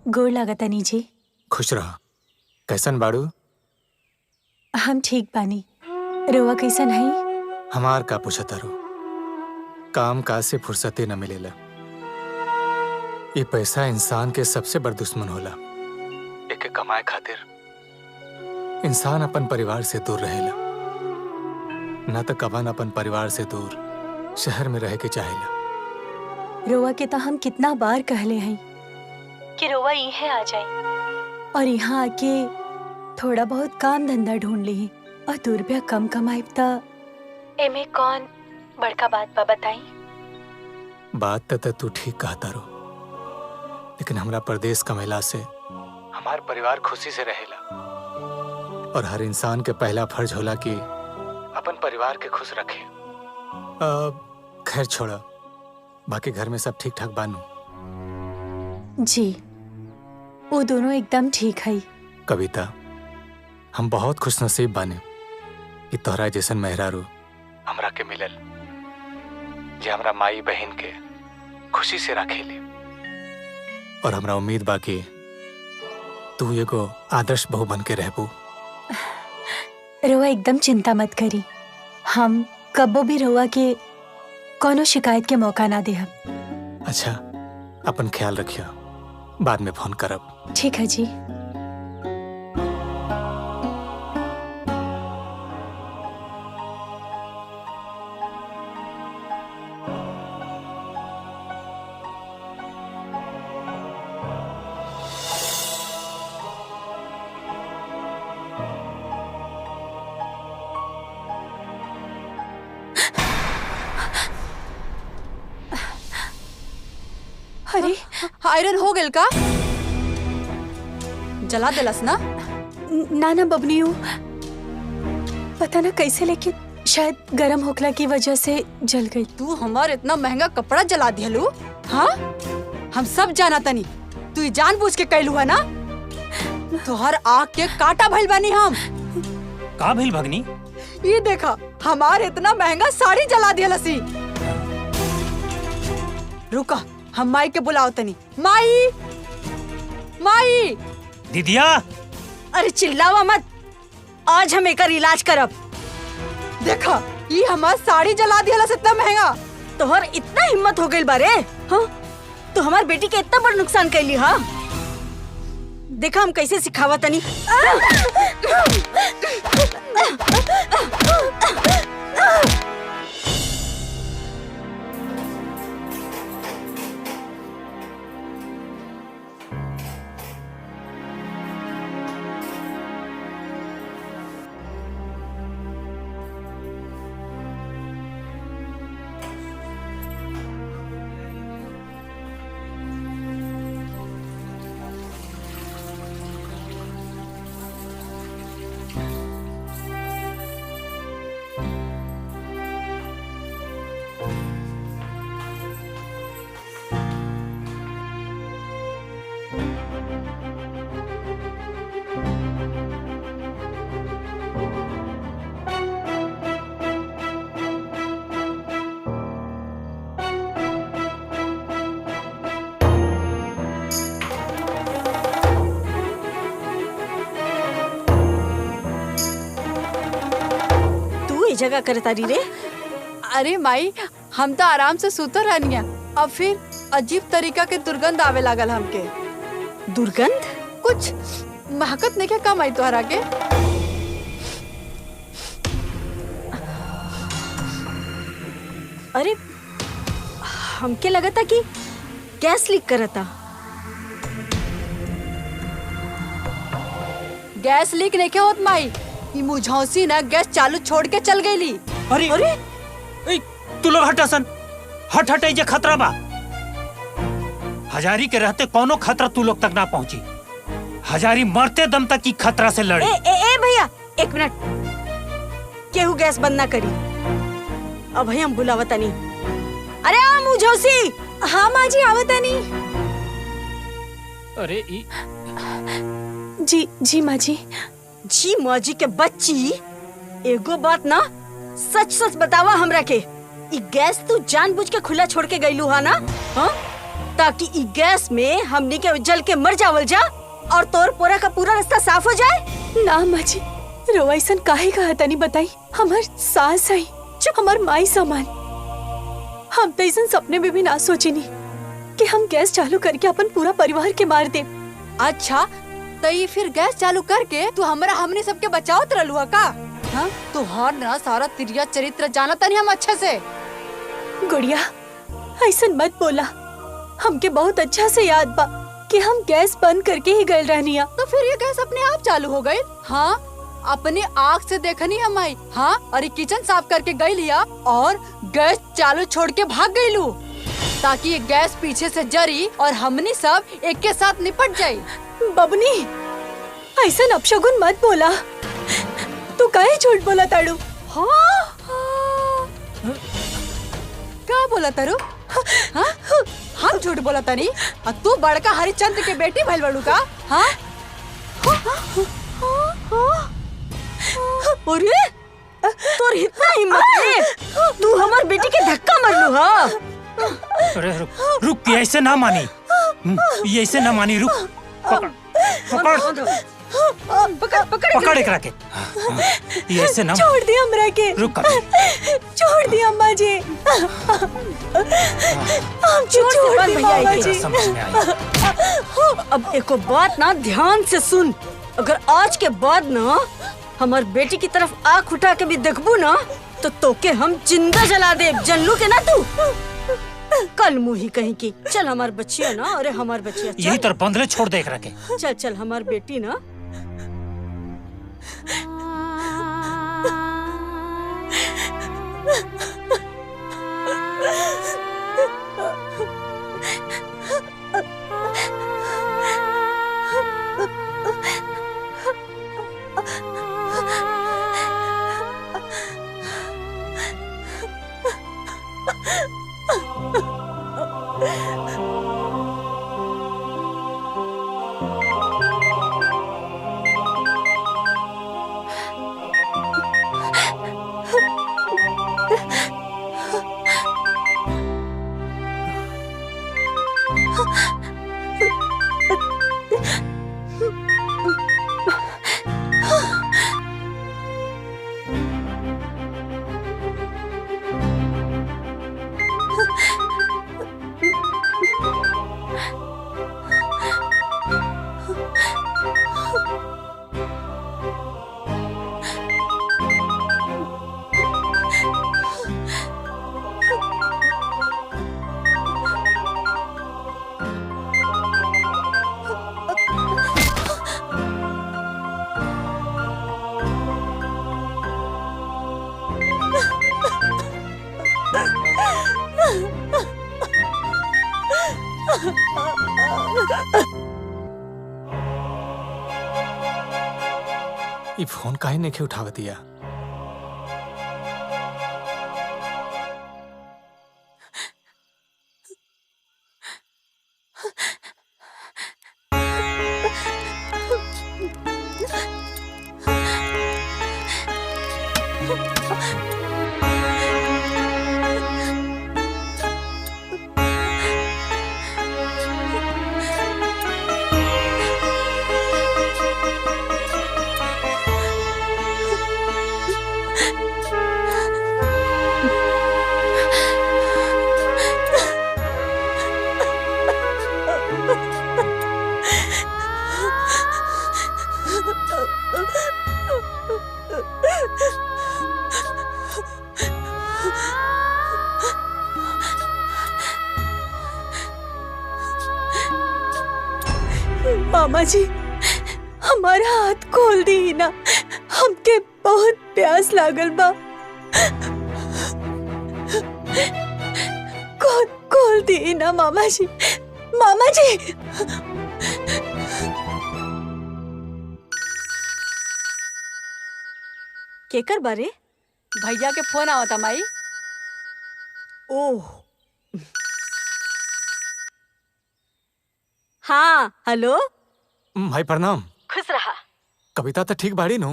गोड़ लागतानी जी। खुश रह। कैसन बाड़ू? हम ठीक बानी, रोवा कैसन है? हमार का पूछतारू? काम काज से फुर्सते न मिलेला। ये पैसा इंसान के सबसे बड़ दुश्मन होला। एके कमाए खातिर इंसान अपन परिवार से दूर रहेला, न तो कवन अपन परिवार से दूर शहर में रह के चाहेला। रोवा के तो हम कितना बार कहले हैं कि रोवा यहाँ आ जाए और यहाँ आके थोड़ा बहुत काम धंधा ढूंढ ली और 2 रुपया कम कमाए तो एमे कौन बड़का बात बा बताई? बात तो तू ठीक कहता रो, लेकिन हमरा परदेश कमेला से हमार परिवार खुशी से रहेला और हर इंसान के पहला फर्ज होला कि अपन परिवार के खुश रखे। खैर छोड़ा, बाकी घर में सब ठीक ठाक बानू? जी, वो दोनों एकदम ठीक है। कविता, हम बहुत खुशनसीब बाने कि तोहरा जैसन मेहरारू हमरा के मिलल, जे हमरा माई बहन के खुशी से रखेले। और हमरा उम्मीद बा कि तू एगो आदर्श बहू बन के रहबू। रोवा एकदम चिंता मत करी, हम कबो भी रोवा के कोनो शिकायत के मौका ना दे। अच्छा, अपन ख्याल रखियो, बाद में फोन करब। ठीक है जी। अरे आयरन हो गेल का? जला देलस ना? ना ना बबनी, पता ना कैसे, लेकिन शायद गरम होखला की वजह से जल गई। तू हमार इतना महंगा कपड़ा जला दिहलू? हाँ, हम सब जाना तनी तू जानबूझ के कैलू है ना? तोहर आँख के काटा भइल बानी हम। का भइल भगनी? ये देखा, हमार इतना महंगा साड़ी जला दिहलसी। रुका, हम माई के बुलाओ तनी। माई, माई। दीदिया, अरे चिल्लावा मत, आज हम एकर इलाज करब। देखा, ये हमार साड़ी जला दिया इतना महंगा। तोहर इतना हिम्मत हो गई बारे? हाँ, तो हमार बेटी के इतना बड़ नुकसान कैली। हाँ, देखा हम कैसे सिखावा तनी। जगह करे तारी रे? अरे माई, हम तो आराम से सुतर रहनिया, अब फिर अजीब तरीका के दुर्गंध आवे लागल हमके। दुर्गंध? कुछ महकत नहीं क्या कम आई तोहरा के? अरे हमके लगा था कि गैस लीक करता। गैस लीक नहीं क्या होत माई, मुझौसी ना गैस चालू छोड़ के चल गई। अरे अरे तू लोग हटासन, हट हट, ये खतरा बा। हजारी के रहते कोनो खतरा तू लोग तक ना पहुंची। हजारी मरते दम तक की खतरा से लड़ी। ए भैया, 1 मिनट, केहू गैस बंद ना करी। अब भैया हम बुलावता नहीं। अरे आ मुझौसी। हाँ माँ जी, आवता नहीं। अरे जी जी माँ जी। जी मौजी के बच्ची, एगो बात ना सच सच बतावा हमरा के, ई गैस तू जानबूझ के खुला छोड़ के गईलू हा ना? हाँ, त ताकि ई गैस में हमनी के जल के मर जावल जा और तोर पोरा का पूरा रास्ता साफ हो जाए। ना अम्मा जी, रोवा ऐसा काहे कहा तनी बताई। हमार सास आई जो हमार माई सामान। हम तो ऐसा सपने में भी ना सोचिनी कि हम गैस चालू करके अपन पूरा परिवार के मार दे। अच्छा तो ये फिर गैस चालू करके तू हमरा हमने सबके बचावत रहलू है का? हाँ तू हर ना सारा तिरिया चरित्र जाना तनी हम अच्छे से। गुड़िया ऐसा मत बोला। हमके बहुत अच्छा से याद बा कि हम गैस बंद करके ही गए रहनिया। तो फिर ये गैस अपने आप चालू हो गई? हाँ अपने आँख से देखनी हम आई। हाँ अरे किचन साफ करके गई लिया और गैस चालू छोड़ के भाग गई लू ताकि ये गैस पीछे से जरी और हमनी सब एक के साथ निपट जाये। बबनी ऐसा अपशगुन मत बोला। तू काहे झूठ बोला ताड़ू? हाँ क्या बोला तारू? हाँ हम झूठ बोला तानी और तू बड़का हरिश्चंद्र के बेटी भइल बड़ू का? हाँ अरे तोर इतना हिम्मत है तू हमार बेटी के धक्का मारलू। हाँ अरे रुक, ये ऐसे ना मानी। ये ऐसे ना मानी, रुक। पकड़ एकरा के। ये ऐसे ना। छोड़ दी हमरा के। रुक अभी। छोड़ दी अम्मा जी। छोड़ दी अम्मा जी। समझ में आई। अब एको बात ना ध्यान से सुन। अगर आज के बाद ना हमार बेटी की तरफ आँख उठा के भी देखबू ना तो तोके हम जिंदा जला दे। जानलू के ना तू? कल मुही कहीं की। चल हमार बच्चिया ना। अरे हमार बच्चिया यही तरह बंदले छोड़ दे एकरा के। चल चल हमार बेटी ना। ये फोन काहे नहीं उठाव दिया? मामा जी हमारा हाथ खोल दी ना। हमके बहुत प्यास लागल बा। खोल दी ना मामा जी। मामा जी केकर बारे? भैया के फोन आवता माई। ओह हाँ हेलो। भाई प्रणाम। खुश रहा। कविता तो ठीक बाड़ी नु?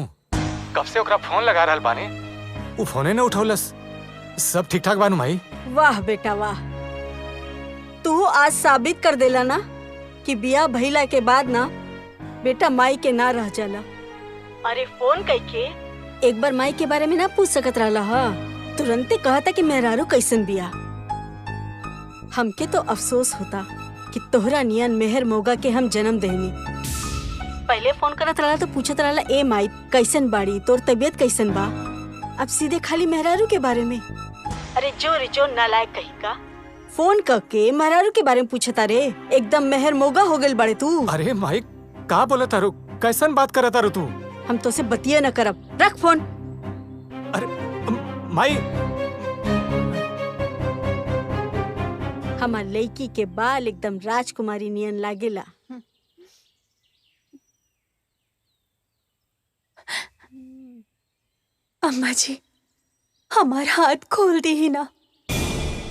कब से ओकरा फोन लगा रहल बानी, वो फोने न उठौलस। सब ठीक ठाक बानू माई? वाह बेटा वाह। तू आज साबित कर देला ना कि बिया भइला के बाद ना बेटा माई के ना रह जाला। अरे फोन करके एक बार माई के बारे में ना पूछ सकत रहला हा, तुरंते कहता कि मेहरारू कैसन बिया। हमके तो अफसोस होता कि तोहरा नियन मेहर मोगा के हम जन्म देनी। पहले फोन करत रहला तो पूछत रहला ए माई कैसन बाड़ी, तोर तबीयत कैसन बा। अब सीधे खाली मेहरारू के बारे में। अरे जो नालायक कहीं का फोन करके मेहरारू के बारे में पूछता रे, एकदम मेहर मोगा हो गइल बड़े तू। अरे माई का बोला तारू, कैसन बात करत तारू तू? हम तो से बतिया न करब, रख फोन। अरे माई, हमार लड़की के बाल एकदम राजकुमारी नियन लागेला। अम्मा जी, हमार हाथ खोल दी ही ना,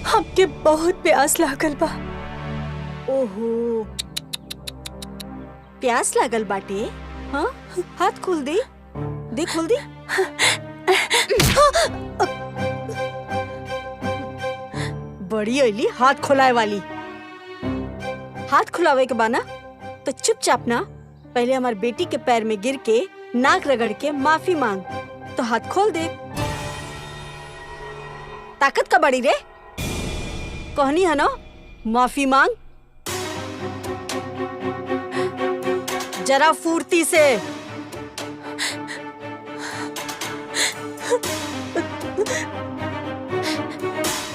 हमके बहुत प्यास लागल बा। ओहो, प्यास लागल बाटे? हाँ, हाथ खोल दे, दे खोल दे। बड़ी अली हाथ खोलाए वाली। हाथ खुलावे के बाना तो चुपचाप ना पहले हमार बेटी के पैर में गिर के नाक रगड़ के माफी मांग, तो हाथ खोल दे। ताकत का बड़ी रे, कहनी है ना माफी मांग, जरा फुर्ती से।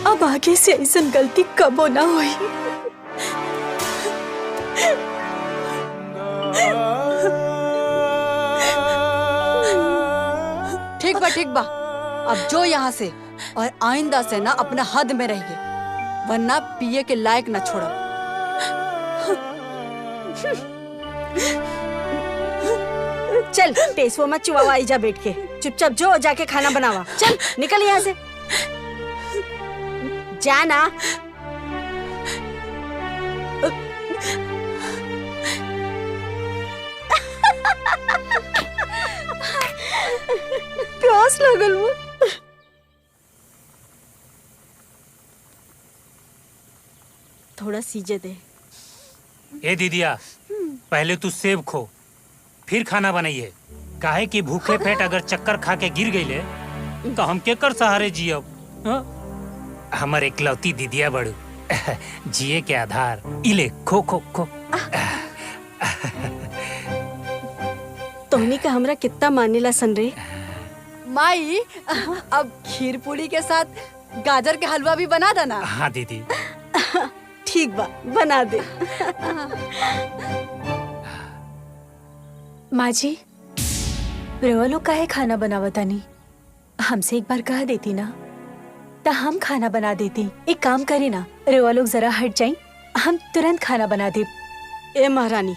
अब आगे से ऐसा गलती कबो ना हुई। ठीक बा, अब जो यहाँ से, और आइंदा से ना अपना हद में रहिए, वरना पिए के लायक ना छोड़ो। चल टेसुआ मत चुवावा, जा बैठ के चुपचाप जो जाके खाना बनावा। चल निकल यहाँ से, जाना। प्यास लगल वो। थोड़ा सीजे दे। ए दीदिया, पहले तू सेब खो, फिर खाना बनाइए। काहे कि भूखे पेट अगर चक्कर खा के गिर गईले तो हम केकर सहारे जियब? हमर एकलौती दीदिया बड़ू, जिए के आधार। इले खो खो खो। तोहनी का हमरा कितना मानेला सन रे। माई, अब खीर पूरी के साथ गाजर के हलवा भी बना देना। हाँ दीदी। ठीक बा, बना दे। माँ जी, रेवा लोग काहे खाना बनावतानी? हमसे एक बार कह देती ना तो हम खाना बना देती। एक काम करे ना, रेवा लोग जरा हट जाएं, हम तुरंत खाना बना दे। ए महारानी,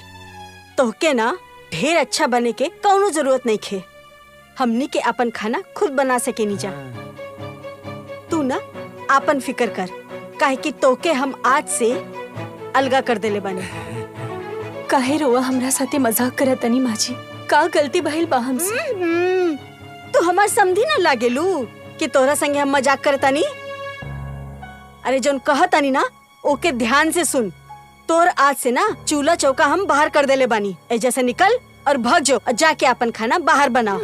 तोहके ना ढेर अच्छा बने के कौनो जरूरत नहीं खे। हमनी के अपन खाना खुद बना सके नी जा। तू ना अपन फिकर कर, काहे कि तोके हम आज से अलगा कर देले बने। काहे रोवा हमरा साथे मजाक करतनी माँ जी? का गलती भइल बा हमसे? तू हमार समझी ना लागेलू कि तोरा संगे हम मजाक करतानी। अरे जोन कहतानी ना ओके ध्यान से सुन। तोर आज से ना चूल्हा चौका हम बाहर कर देले बानी। ऐसे से निकल और भाग जो, जाके अपन खाना बाहर बनाओ।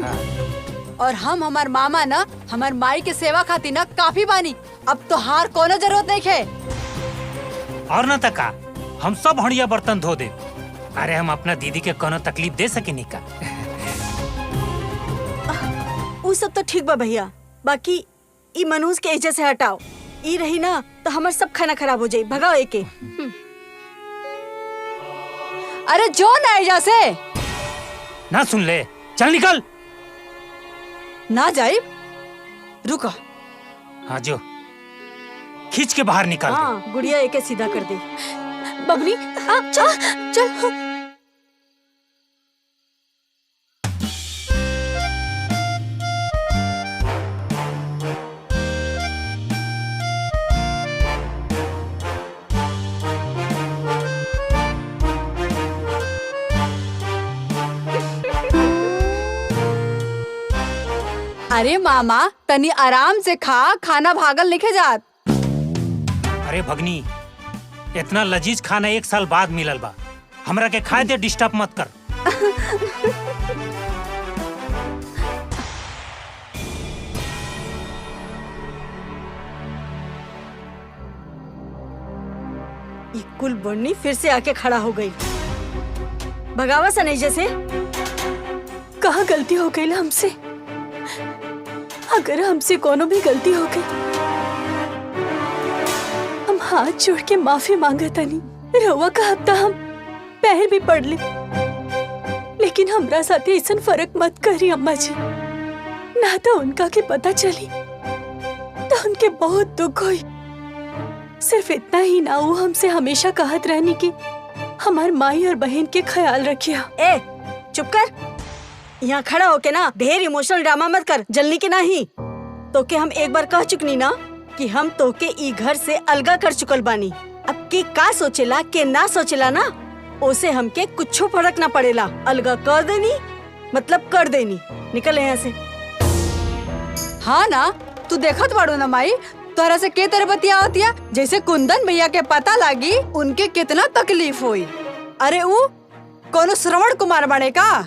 और हम हमार मामा ना हमार माई के सेवा खातिर ना काफी बानी। अब तो हार कोनो जरूरत नहीं है। और न तका हम सब हड़िया बर्तन धो दे। अरे हम अपना दीदी के कोनो तकलीफ दे सके नहीं का? वो सब तो ठीक बा भैया, बाकी ई मनूस के एजे से हटाओ। ई रही ना तो हमार सब खाना खराब हो जाई। भगाओ एके। अरे जो ना एजा से ना सुन ले, चल निकल। ना जाए, रुको। हाँ जो, खींच के बाहर निकाल दे। हाँ, गुड़िया एके सीधा कर दे। बबनी, चल चल। अरे मामा, तनी आराम से खा, खाना भागल लिखे जात। अरे भगनी, इतना लजीज खाना 1 साल बाद मिलल बा, हमरा के खाए दे, डिस्टर्ब मत कर। ये कुल बन्नी फिर से आके खड़ा हो गई। भगावा सा नहीं जैसे। कहाँ गलती हो गई हमसे? अगर हमसे कोनो भी गलती हो गई, हम हाथ जोड़ के माफी मांगा तनी। रउआ का हफ्ता हम पैर भी पड़ ले, लेकिन हमरा साथे ऐसा फर्क मत करी अम्मा जी, ना तो उनका के पता चली तो उनके बहुत दुख हुई। सिर्फ इतना ही ना, वो हमसे हमेशा कहत रहनी कि हमार माई और बहन के ख्याल रखिया। ए चुप कर, यहाँ खड़ा होके ना ढेर इमोशनल ड्रामा मत कर, जल्दी के नहीं। तो के हम एक बार कह चुकनी ना कि हम तो के ई घर से अलगा कर चुकल बानी। अब के का सोचेला के ना सोचेला ना, ओसे हमके कुछ फर्क ना पड़ेला। अलगा कर देनी मतलब कर देनी, निकल यहाँ से। हाँ ना, तू देखत बाड़ू ना माई, तोहरा से के तरह बतिया जैसे कुंदन भैया के पता लागी उनके कितना तकलीफ हुई। अरे वो कोनो श्रवण कुमार बने का,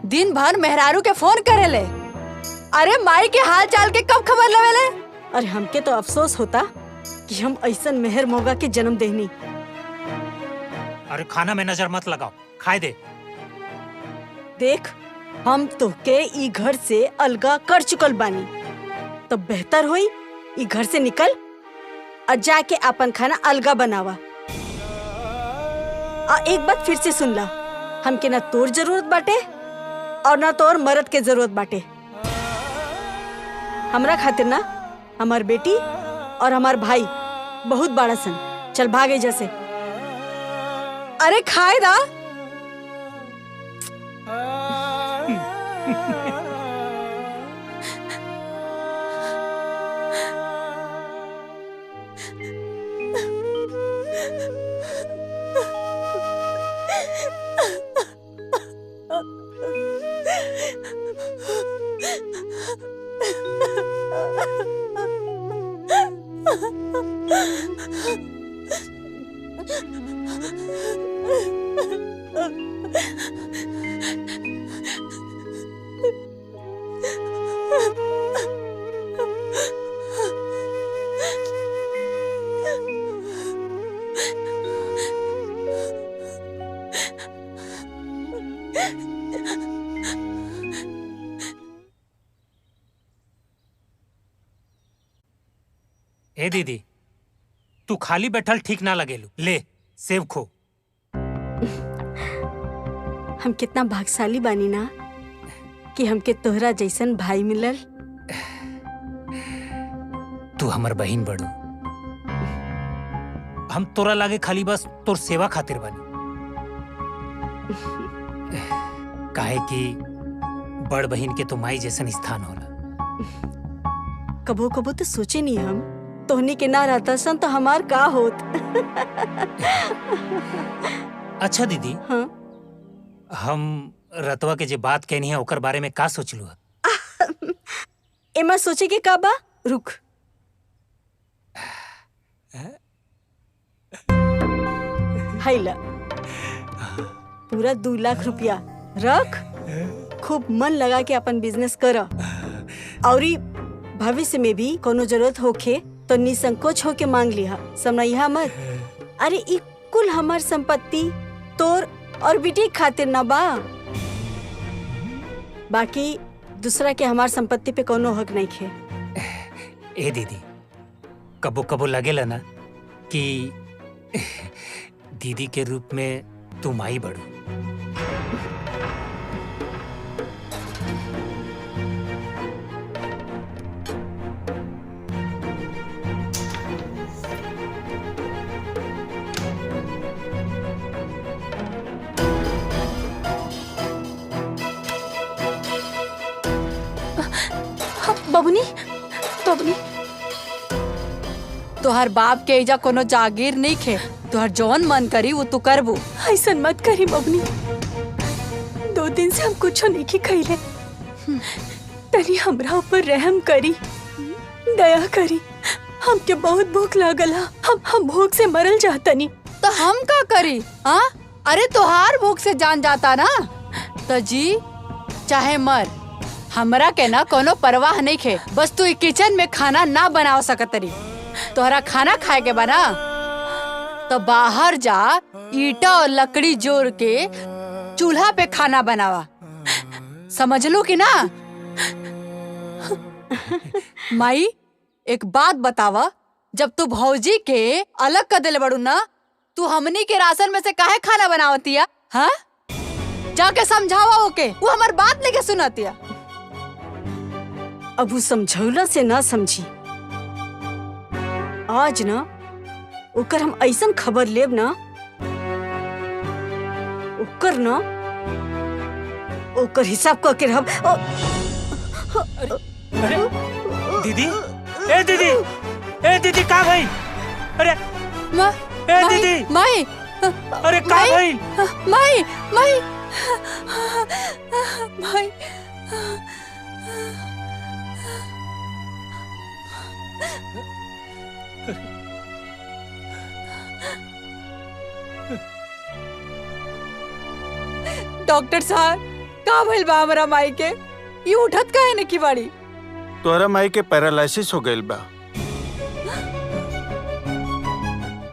दिन भर मेहरारू के फोन करेले। अरे माई के हाल चाल के कब खबर लवेले। अरे हमके तो अफसोस होता कि हम ऐसा मेहर मोगा के जन्म देनी। अरे खाना में नजर मत लगाओ, खाए दे। देख, हम तो के ई घर से अलगा कर चुकल बानी, तो बेहतर होई ई घर से निकल और जाके अपन खाना अलगा बनावा। एक बात फिर से सुन ला, हमके ना तोर जरूरत बाटे और ना तोर मर्द के जरूरत बाटे। हमरा खातिर ना हमार बेटी और हमार भाई बहुत बड़ा सन। चल भागे जैसे। अरे खाए दा। ए दीदी, तू खाली बैठल ठीक ना लगेलू, ले सेब खो। हम कितना भाग्यशाली बानी ना कि हमके तोहरा जैसन भाई मिलल। तू हमर बहन बड़ू, हम तोरा लागे खाली बस तोर सेवा खातिर बनी। काहे कि बड़ बहन के तो माई जैसन स्थान होला। कबो कबो तो सोचे नहीं हम तोहनी के ना रहता सन तो हमार का होत। अच्छा दीदी, हाँ? हम रतवा के जे बात कहनी है ओकर बारे में का सोचलू है? एमा सोचे के का बा, रुक। हाय ला, पूरा 2 लाख रुपया रख, खूब मन लगा के अपन बिजनेस कर, और भविष्य में भी कोनो जरूरत होखे तो निसंकोच होके मांग लिहा, समझिया मत। अरे ई कुल हमार संपत्ति तोर और बेटी खातिर ना बा, बाकी दूसरा के हमार संपत्ति पे कोनो हक नहीं खे। ए दीदी, कबो कबो लगेला ना कि दीदी के रूप में तू माई बड़ू। बबुनी, बबुनी, तोहर बाप के इजा कोनो जागीर नहीं खे, तोहर जौन मन करी वो तू करबू। ऐसा मत करी बबुनी, 2 दिन से हम कुछ नहीं खइले। तनी हमरा ऊपर रहम करी, दया करी। हमके बहुत भूख लागल हा, हम भूख से मरल जातनी। तो हम का करी? हाँ, अरे तुहार भूख से जान जाता ना तो जी चाहे मर, हमरा के ना कोनो परवाह नहीं खे। बस तू किचन में खाना ना बनाव सकतरी। तोहरा खाना खाए के बना तो बाहर जा, ईटा और लकड़ी जोड़ के चूल्हा पे खाना बनावा। समझ लो कि ना? माई एक बात बतावा, जब तू भौजी के अलग कर दिले बड़ू ना, तू हमनी के राशन में से काहे खाना बनावतिया? हाँ, जाके समझावा ओके, वो हमार बात लेके सुनातिया। अब वो समझौला से ना समझी। आज ना ओकर हम ऐसन खबर लेब ना, ओकर हिसाब करके हम। अरे दीदी, ए दीदी, ए दीदी का भाई? अरे ए दीदी, माई, अरे का भाई? माई, माई, माई, डॉक्टर साहब का भइल बा हमरा माई के? ये उठत काहे न की बाड़ी? तोहरा माई के पैरालिसिस हो गइल बा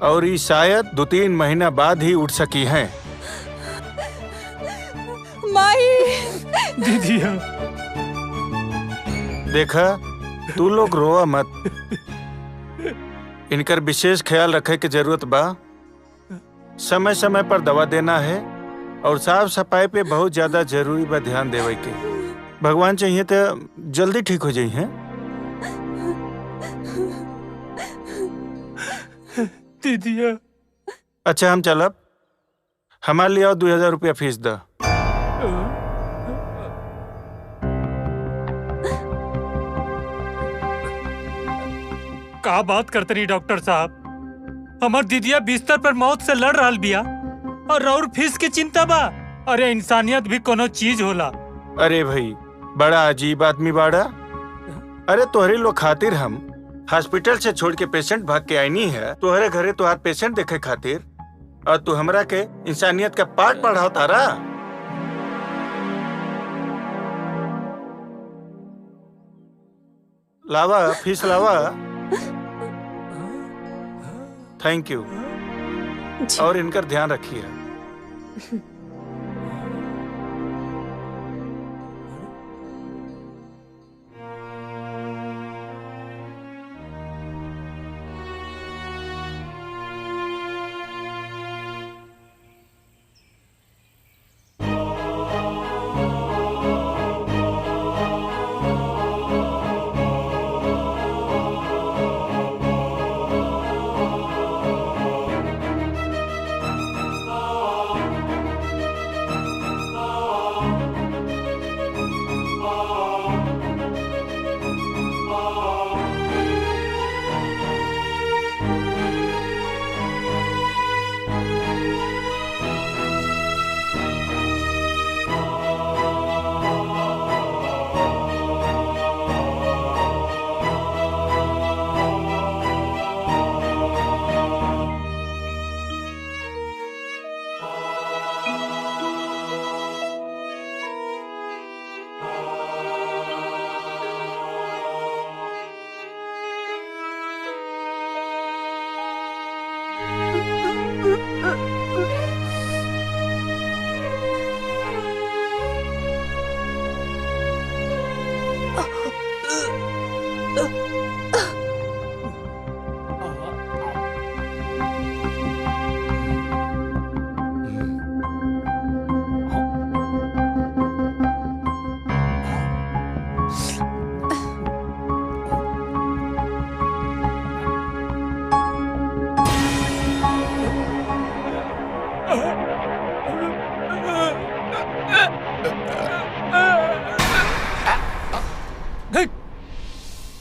और ये शायद 2-3 महीना बाद ही उठ सकी हैं। माई, दीदी देखा, तू लोग रोआ मत। इनकर विशेष ख्याल रखे की जरूरत बा। समय समय पर दवा देना है और साफ सफाई पे बहुत ज्यादा जरूरी बा ध्यान देवे के। भगवान चाहिए तो जल्दी ठीक हो जाई हैं। दीदिया, अच्छा हम चलब, हमारे लिए 2000 रुपया फीस दा। का बात करते नहीं डॉक्टर साहब? हमार दीदिया बिस्तर पर मौत से लड़ रहा बिया और और फीस की चिंता बा। अरे इंसानियत भी कोनो चीज होला। अरे भाई, बड़ा अजीब आदमी बाड़ा। अरे तोहरे लोग खातिर हम हॉस्पिटल से छोड़ के पेशेंट भाग के आईनी है तोहरे घरे तोहार पेशेंट देखे खातिर, और तू हमरा के इंसानियत का पाठ पढ़ाओ तारा। लावा फीस लावा। थैंक यू, और इनकर ध्यान रखिए।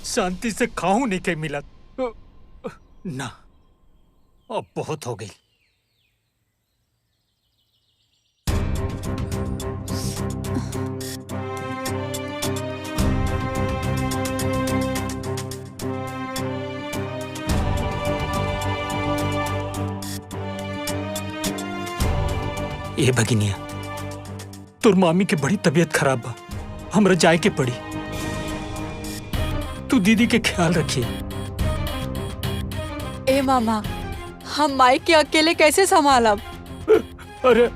शांति से खाऊं नहीं के मिला ना, अब बहुत हो गई। ए भगिनिया, तोर मामी के बड़ी तबीयत खराब बा, हमरा जाए के पड़ी। तू दीदी के ख्याल रखिए। ए मामा, हम माई के अकेले कैसे संभालब? अरे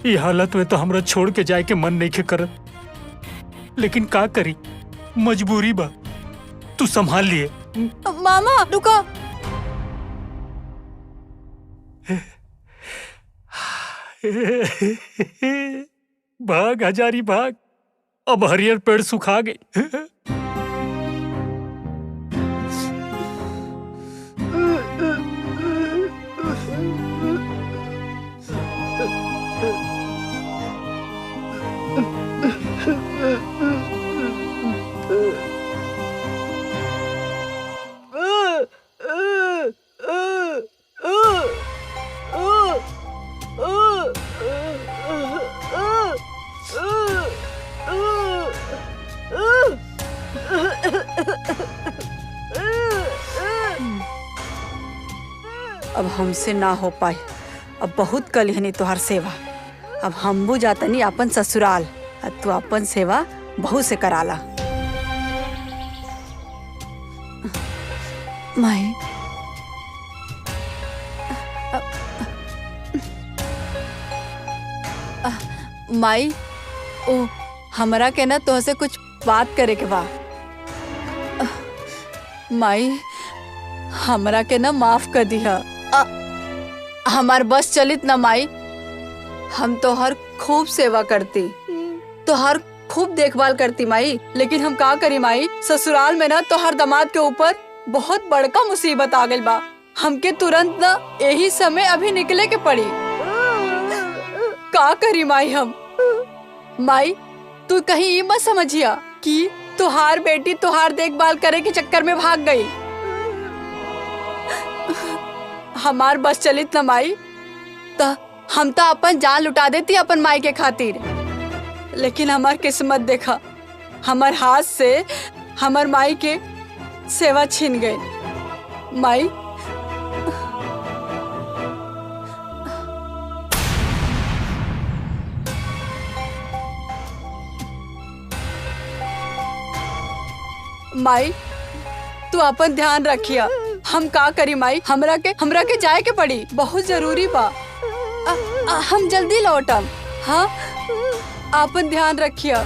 ये हालत में तो हमरा छोड़ के जाए के मन नहीं के करत, लेकिन का करी, मजबूरी बा। तू संभाल लिए। मामा रुको। भाग हजारी भाग, अब हरियर पेड़ सुखा गए। अब हमसे ना हो पाई। अब बहुत कलिहनी तोहर सेवा। अब हमबू जातनी अपन ससुराल, अब तू अपन सेवा बहू से कराला। माई, माई, ओ हमरा के ना तोहसे कुछ बात करे के बा। माई, हमरा के ना माफ कर दिया। हमार बस चलित ना माई, हम तोहर खूब सेवा करती, तोहर खूब देखभाल करती माई, लेकिन हम का करी माई, ससुराल में ना तोहर दामाद के ऊपर बहुत बड़का मुसीबत आ गई बा। हमके तुरंत ना यही समय अभी निकले के पड़ी। का करी माई हम? माई, तू कहीं ये मत समझिया कि तुहार बेटी तुहार देखभाल करे के चक्कर में भाग गई। हमार बस चलित न माई, त हम तो अपन जान लुटा देती अपन माई के खातिर, लेकिन हमार किस्मत देखा, हमार हाथ से हमार माई के सेवा छीन गई। माई, माई, तू अपन ध्यान रखिया। हम का करी माई, हमरा के जाए के पड़ी, बहुत जरूरी बा। हम जल्दी लौटम। हाँ, अपन ध्यान रखिया।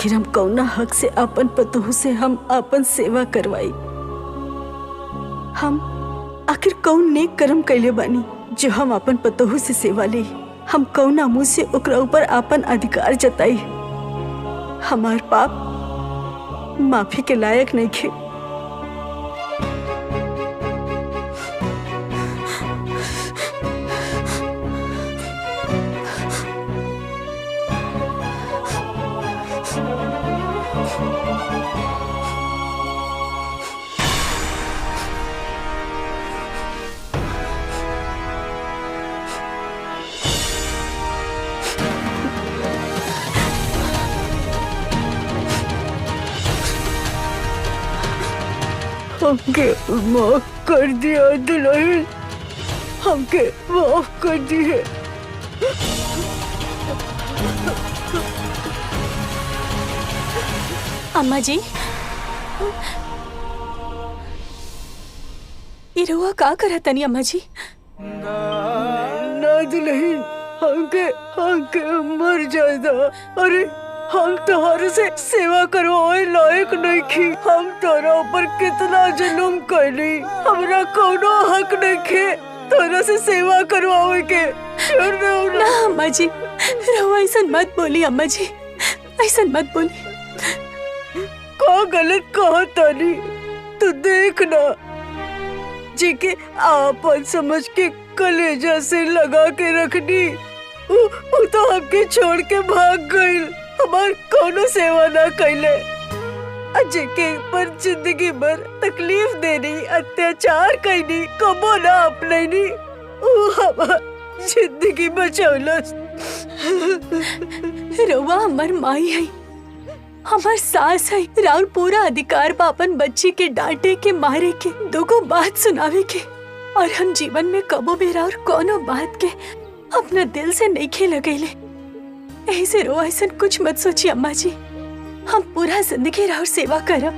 आखिर हम कौना हक से अपन पतोह से हम अपन सेवा करवाई? हम आखिर कौन नेक कर्म कैले बानी जो हम अपन पतोह से सेवा ली? हम कौना मुंह से ओकरा ऊपर अपन अधिकार जताई? हमार पाप माफी के लायक नहीं खे। हमके माफ कर दिया दुल्हन, हमके माफ कर दिए। अम्मा जी, ये रुआ का करा तनी अम्मा जी? ना दुल्हन, हमके मर जाएगा। अरे हम तोहरे से सेवा करवाए लायक नहीं थी। हम तोरा ऊपर कितना जुल्म कैली, हमरा कोनो हक नहीं खे तोरा से सेवा करवावे के। छोड़ दो ना अम्मा जी, रुआ ऐसा मत बोली अम्मा जी, ऐसा मत बोली। का गलत कहा तानी? तू देख ना, जी के आपन समझ के कलेजा से लगा के रखनी, वो तो हमके छोड़ के भाग गई। हमार कोनो सेवा ना कैले, अजय के पर जिंदगी भर तकलीफ देनी, अत्याचार करनी, कबो ना अपनैनी। वो हमार जिंदगी बचौलस। रुआ हमार माई है, हमार सास है। राउर पूरा अधिकार बा अपन बच्ची के डांटे के, मारे के, दुगो बात सुनावे के। और हम जीवन में कबो भी राउर कोनो बात के अपना दिल से नहीं खे लगेले। ऐसे रो ऐसा कुछ मत सोचिए अम्मा जी, हम पूरा जिंदगी राउर सेवा करब।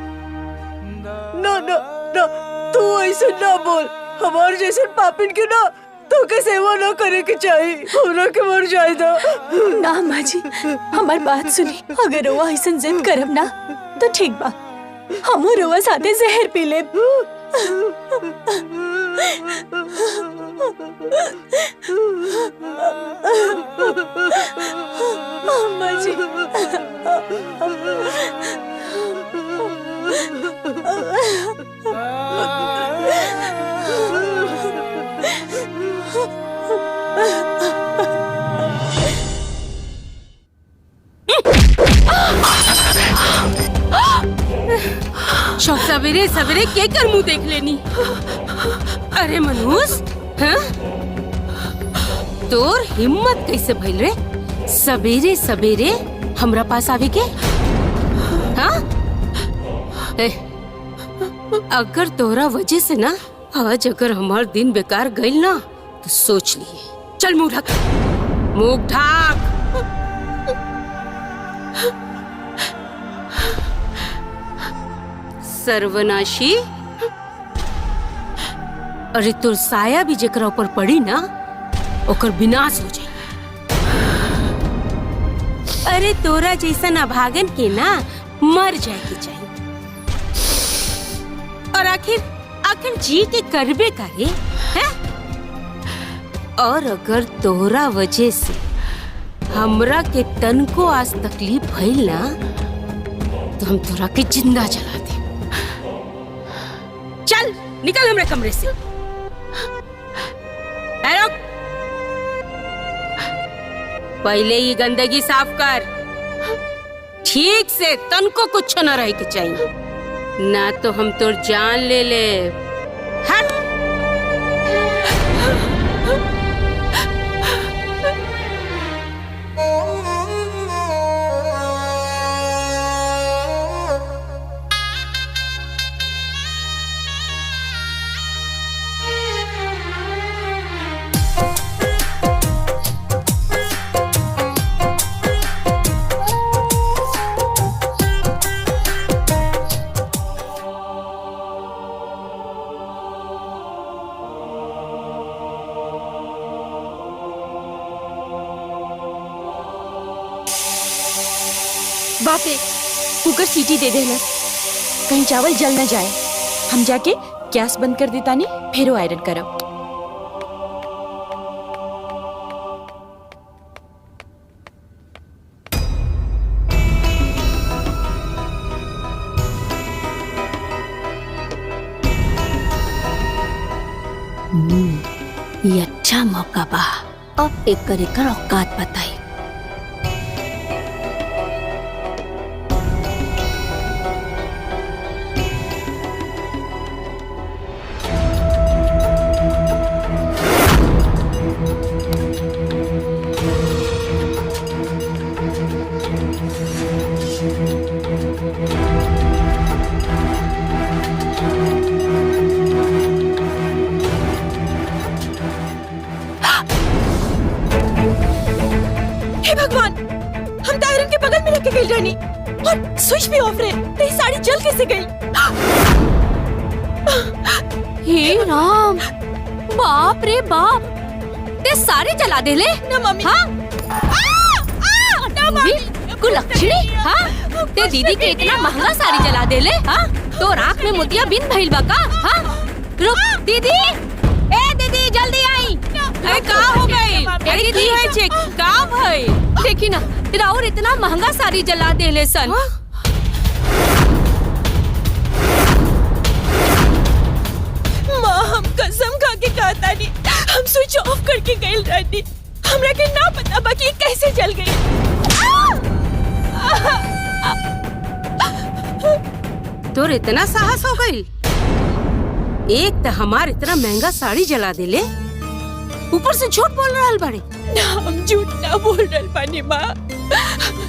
ना ना ना, तू ऐसे ना बोल। हमार जैसे पापिन के ना तो के सेवा ना करे के चाहिए, हमरा के मर जाएगा। ना अम्मा जी, हमार बात सुनी। अगर रोआ ऐसा जिद करब ना तो ठीक बा, हमू रोआ साथे जहर पी लेब। अम्मा जी, सवेरे सवेरे के कर मुंह देख लेनी? अरे मनोज, हाँ? तोर हिम्मत कैसे भइल रे सवेरे सवेरे हमरा पास आवे के? हाँ? अगर तोरा वजह से ना आज अगर हमार दिन बेकार गइल ना तो सोच लिए। चल मुंह ढक, मुंह ढक। सर्वनाशी, अरे तोर साया भी जेकरा ऊपर पड़ी ना ओकर विनाश हो जाए। अरे तोरा जैसा अभागन के ना मर जाए के चाहिए। और आखिर जी के करबे करे हैं? और अगर तोरा वजह से हमरा के तन को आज तकलीफ भइल ना तो हम तोरा के जिंदा जला दे। चल निकल हमरे कमरे से। पहले ये गंदगी साफ कर, ठीक से, तन को कुछ न रहे के चाहिए, ना तो हम तोर जान ले ले। हट। बाप रे, कुकर सीटी दे देला, कहीं चावल जल न जाए। हम जाके गैस बंद कर देता नहीं, फिर आयरन करब। ये अच्छा मौका बा, अब एकर औकात बताई। हे भगवान, हम तो आयरन के बगल में रख के गई रानी, और स्विच भी ऑफ रहे, तो ये साड़ी जल कैसे गई? हे राम, बाप रे बाप, ते सारे जला दे ले ना मम्मी। हाँ? कुलक्षणी, हाँ? ते दीदी के इतना महंगा साड़ी जला दे ले, हाँ? तो आँख में मोतिया बिन भइल बा का? हाँ? रुक दीदी, ए दीदी जल्दी आई। अरे का हो गई? दीदी है चेक का भाई? देखी ना, राउर इतना महंगा साड़ी जला दे ले सन। माँ, हम कसम खा के कहता नहीं, हम स्विच ऑफ करके गई रहती, हमरा के ना पता बाकी कैसे जल गई। तोर इतना साहस हो गई? एक तो हमार इतना महंगा साड़ी जला दे ले, ऊपर से झूठ बोल रहल बाड़े। ना, हम झूठ ना बोल रहल बानी माँ।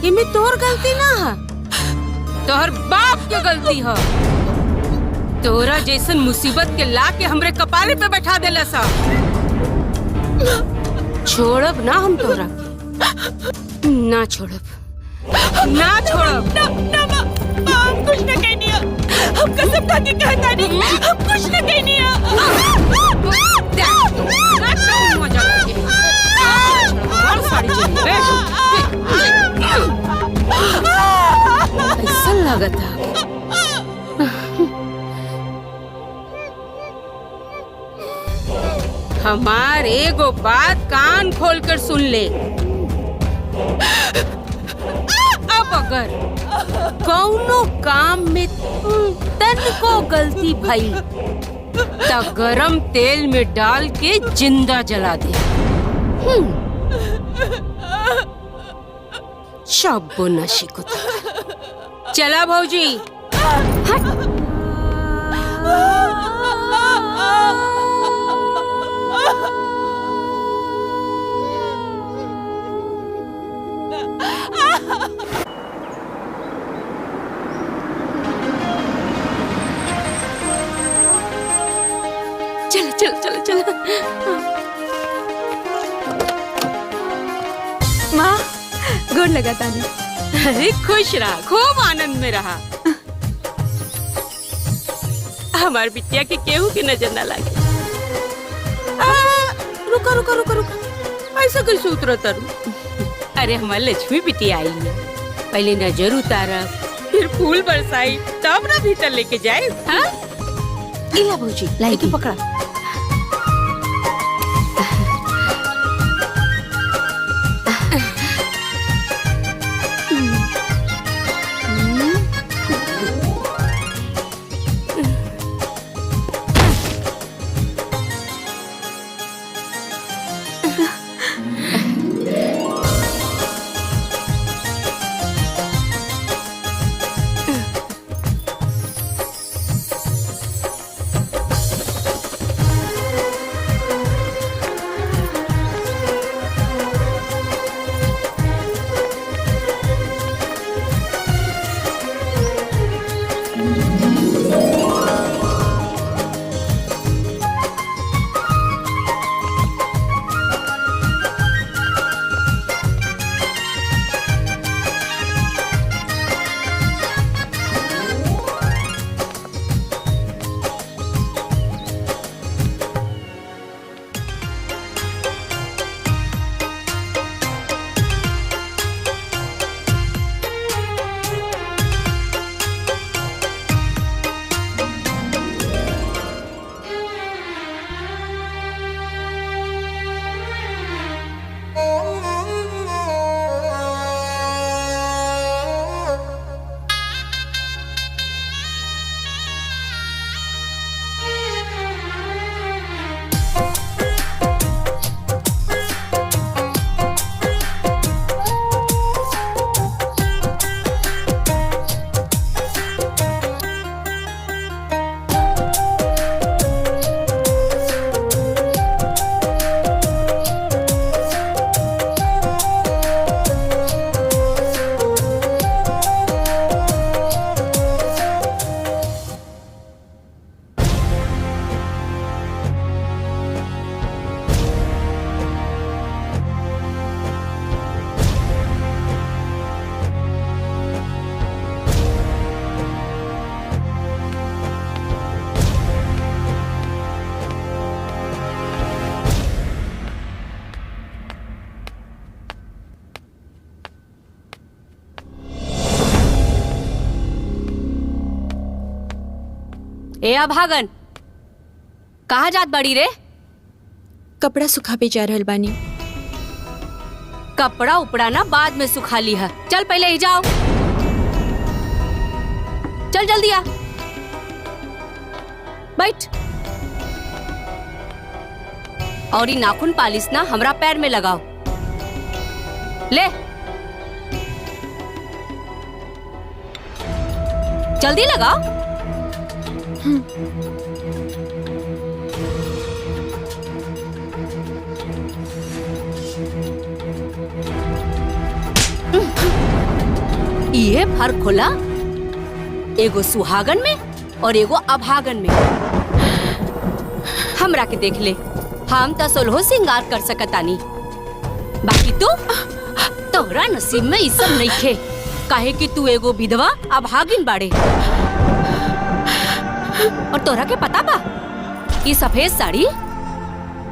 इमे तोर गलती ना है, तोहर बाप के गलती है। तोरा जैसन मुसीबत के ला के हमरे कपारे पे बैठा देला सा। छोड़ब ना हम तोरा के, ना छोड़ब, ना छोड़ब। ना माँ, हम कुछ न कहनी है, हम कसम खा के कहता नहीं, हम कुछ न कहनी है। ऐसा लगा था। हमार एगो बात कान खोल कर सुन ले, अब अगर कौनो काम में तनको गलती भई तो गरम तेल में डाल के जिंदा जला दे। शाबाशी को चला भौजी। चलो चलो चलो चलो। माँ, गुड लगा तानी। अरे खुश रहा, खूब आनंद में रहा। हमार बिटिया के केहू की नजर ना लगे। रुका रुका रुका रुका, ऐसा कैसे उतरता रू? अरे हमारी लक्ष्मी बिटिया आई है, पहले नजर उतारा, फिर फूल बरसाई, तब ना भीतर लेके जाए। हाँ, इला भौजी, लाई तू पकड़ा। ए अभागन, कहाँ जात बड़ी रे? कपड़ा सुखाबे जा रहल बानी। कपड़ा उपड़ा ना बाद में सुखा ली है। चल पहले ही जाओ, चल जल्दी आ, बैठ। और ये नाखून पालिश ना हमरा पैर में लगाओ। ले जल्दी लगाओ। ये फर्क होला एगो सुहागन में और एगो अभागन में। हमरा के देख ले, हम तो सोलहो सिंगार कर सकतानी, बाकी तोहरा नसीब में ई सब नहीं खे, काहे कि तू एगो विधवा अभागिन बाड़े। और तोहरा के पता बा कि सफेद साड़ी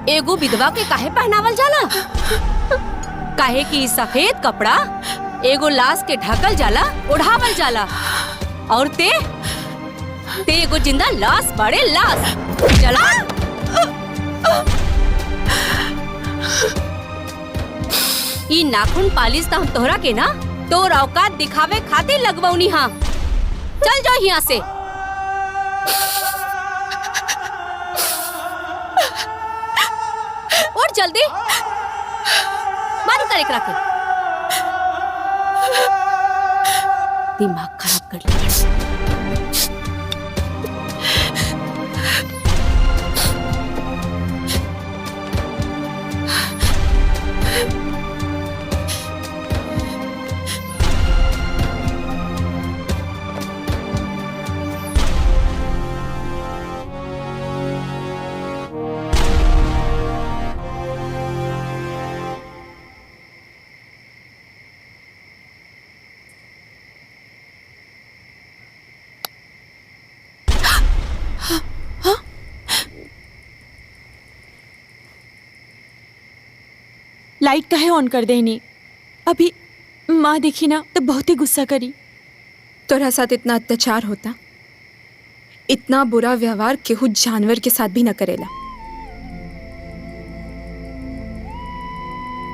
एगो विधवा के काहे पहनावल जाला? काहे कि ई सफेद कपड़ा एगो लाश के ढकल जाला, ओढ़ावल जाला, और ते एगो जिंदा लाश बाड़े, लाश। चला ई नाखून पालिश तो हम तोहरा के ना तोर औकात दिखावे खातिर लगवौनी। हाँ चल जाओ यहाँ से। और जल्दी मारू कर एकरा के। दिमाग खराब कर लिया। लाइट काहे ऑन कर देनी? अभी माँ देखी ना तो बहुत ही गुस्सा करी। तोरा साथ इतना अत्याचार होता, इतना बुरा व्यवहार केहू जानवर के साथ भी न करेला।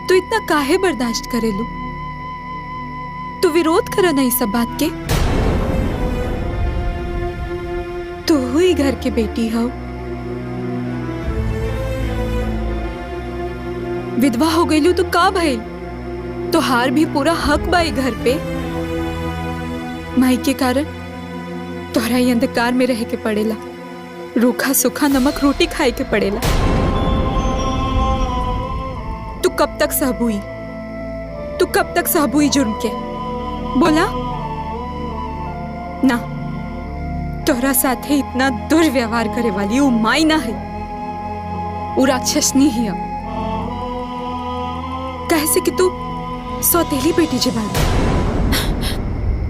तू इतना काहे बर्दाश्त करेलू? तू विरोध करा नहीं सब बात के। तू ही घर के बेटी हो, विधवा हो गईलू तो का भइल? तोहार भी पूरा हक बाई घर पे। माई के कारण तोहरा ही अंधकार में रह के पड़ेला, रूखा सूखा नमक रोटी खाए के पड़ेला। तू कब तक सहबुई? तू कब तक सहबुई जुर्म के? बोला ना। तोहरा साथे इतना दुर्व्यवहार करे वाली वो माई ना है, वो राक्षसनी ही है। कैसे कि तू सौतेली बेटी जबान।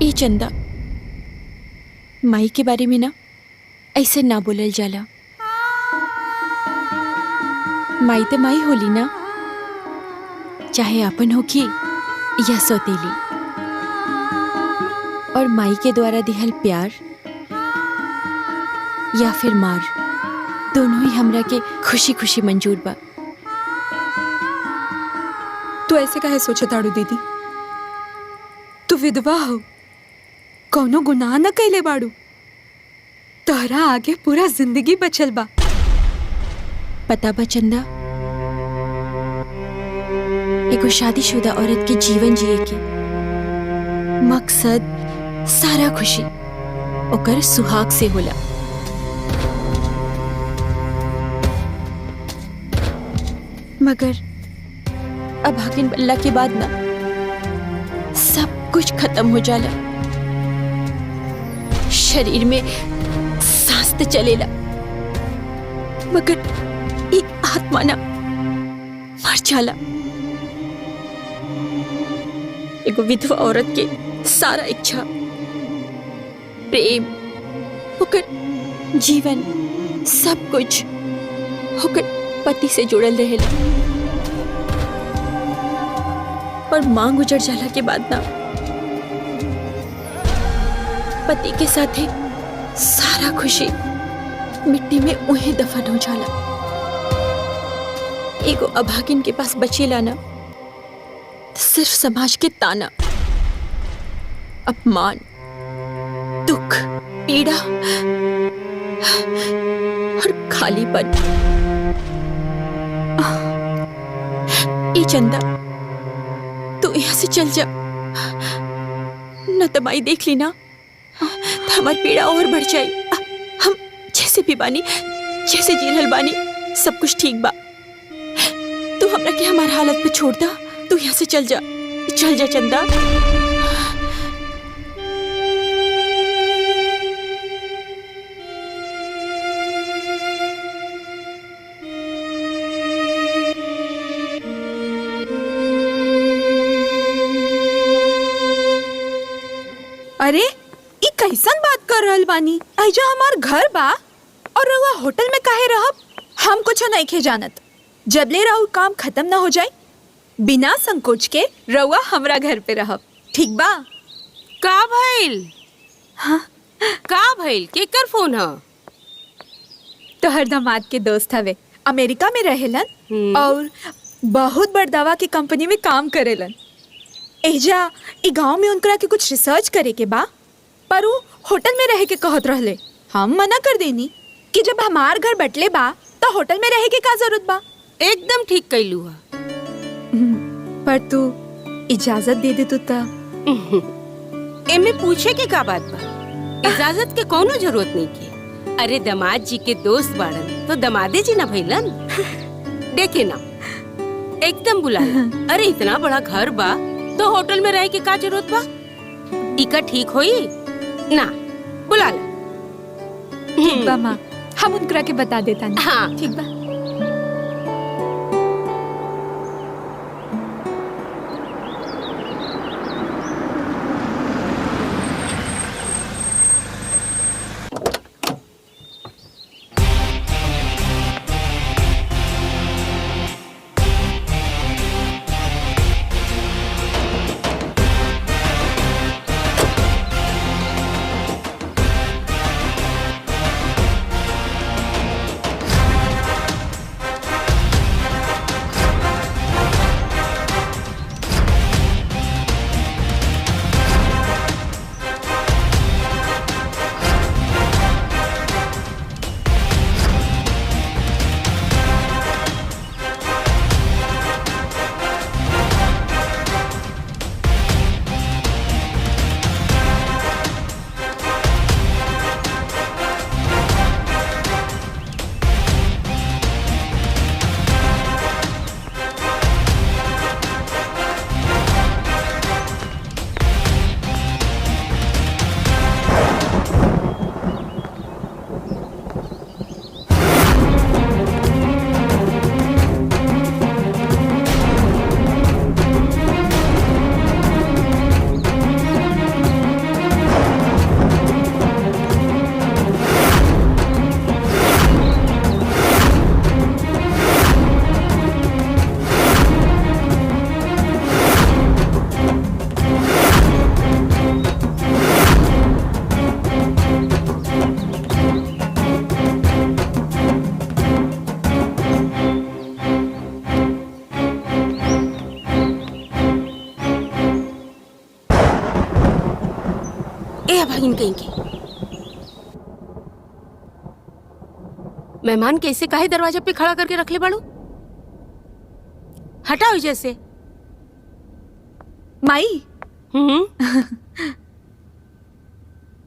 ए चंदा, माई के बारे में ना ऐसे ना बोलल जाला। माई तो माई होली ना, चाहे अपन हो की या सौतेली। और माई के द्वारा दिहल प्यार या फिर मार, दोनों ही हमरा के खुशी खुशी मंजूर बा। तू ऐसे काहे सोचे ताड़ू दीदी? तू विधवा हो, कौनो गुनाह न कैले बाड़ू। तोहरा आगे पूरा जिंदगी बचल बा। पता बा चंदा, एगो शादीशुदा औरत के जीवन जिए के मकसद सारा खुशी ओकर सुहाग से होला। मगर अभागिन बल्ला के बाद ना सब कुछ खत्म हो जाला। शरीर में सांस तो चलेला, मगर ये आत्मा ना मर जाला। एगो विधवा औरत के सारा इच्छा, प्रेम, ओकर जीवन, सब कुछ ओकर पति से जुड़ल रहेला। और मांग उजड़ जाला के बाद ना पति के साथ सारा खुशी मिट्टी में उन्हें दफन हो जाला। एगो अभागिन के पास बचेला ना सिर्फ समाज के ताना, अपमान, दुख, पीड़ा और खालीपन। ए चंदा, तू यहाँ से चल जा, न तमाई देख ली ना तो हमारी पीड़ा और बढ़ जाए। हम जैसे भी बानी, जैसे जीरल बानी, सब कुछ ठीक बा। तू हमरा के हमारे हालत पे छोड़ दा, तू यहाँ से चल जा, चल जा चंदा। अरे ई कैसन बात कर रहल बानी? ऐजा हमार घर बा और रउआ होटल में काहे रहब? हम कुछ नहीं खे जानत। जबले राउर काम खत्म ना हो जाए, बिना संकोच के रउआ हमरा घर पे रहब, ठीक बा? का भइल? हाँ? का भइल? केकर फोन ह? तोहर दामाद के दोस्त हवे, अमेरिका में रहेलन और बहुत बड़ दवा की कंपनी में काम करेलन। एजा ई गांव में उनकरा के कुछ रिसर्च करे के बा, पर वो होटल में रहे के कहत रहले। हम मना कर देनी कि जब हमार घर बटले बा तो होटल में रहे के का जरूरत बा। एकदम ठीक कैलू हा। पर तू इजाजत दे दे तो एमे पूछे के का बात बा? इजाजत के कोनो जरूरत नहीं के। अरे दामाद जी के दोस्त बाड़न तो दमादे जी ना भइलन। देखे ना, एकदम बुला। अरे इतना बड़ा घर बा तो होटल में रहे के का जरूरत बा? इका ठीक होई ना, बुला ला। ठीक बा माँ, हम उनकरा के बता देता नहीं। हाँ ठीक बा। भागिन कहेंगे। मेहमान कैसे काहे दरवाजे पे खड़ा करके रख ले बाड़ू? हटाओ जैसे। माई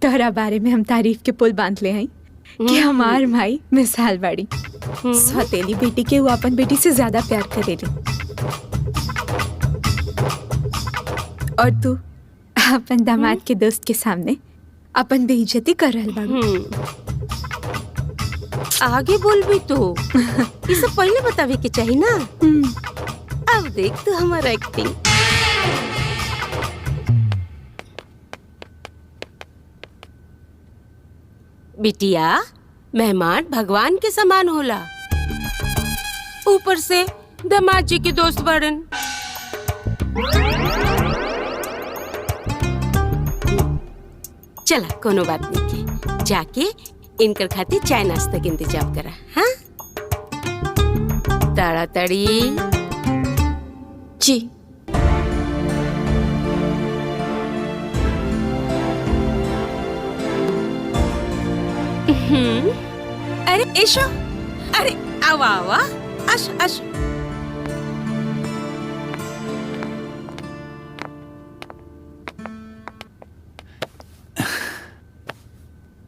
तोहरा बारे में हम तारीफ के पुल बांध ले हैं कि हमार माई मिसाल बाड़ी। सौतेली बेटी के वो अपन बेटी से ज्यादा प्यार करेली। और तू अपन दामाद के दोस्त के सामने अपन बेइज्जती कर रहल बाड़ू। आगे बोल भी तो ये सब पहले बतावे के चाहिए ना। अब देख तू हमारा एक्टिंग। बिटिया, मेहमान भगवान के समान होला, ऊपर से दामाद जी के दोस्त बड़न। चला कोनो बात नहीं के, जाके इनकर खातिर चाय नाश्ता के इंतजाम करा। हाँ, ताड़ाताड़ी। जी। अरे ऐशो, अरे आवा आवा, आश आश।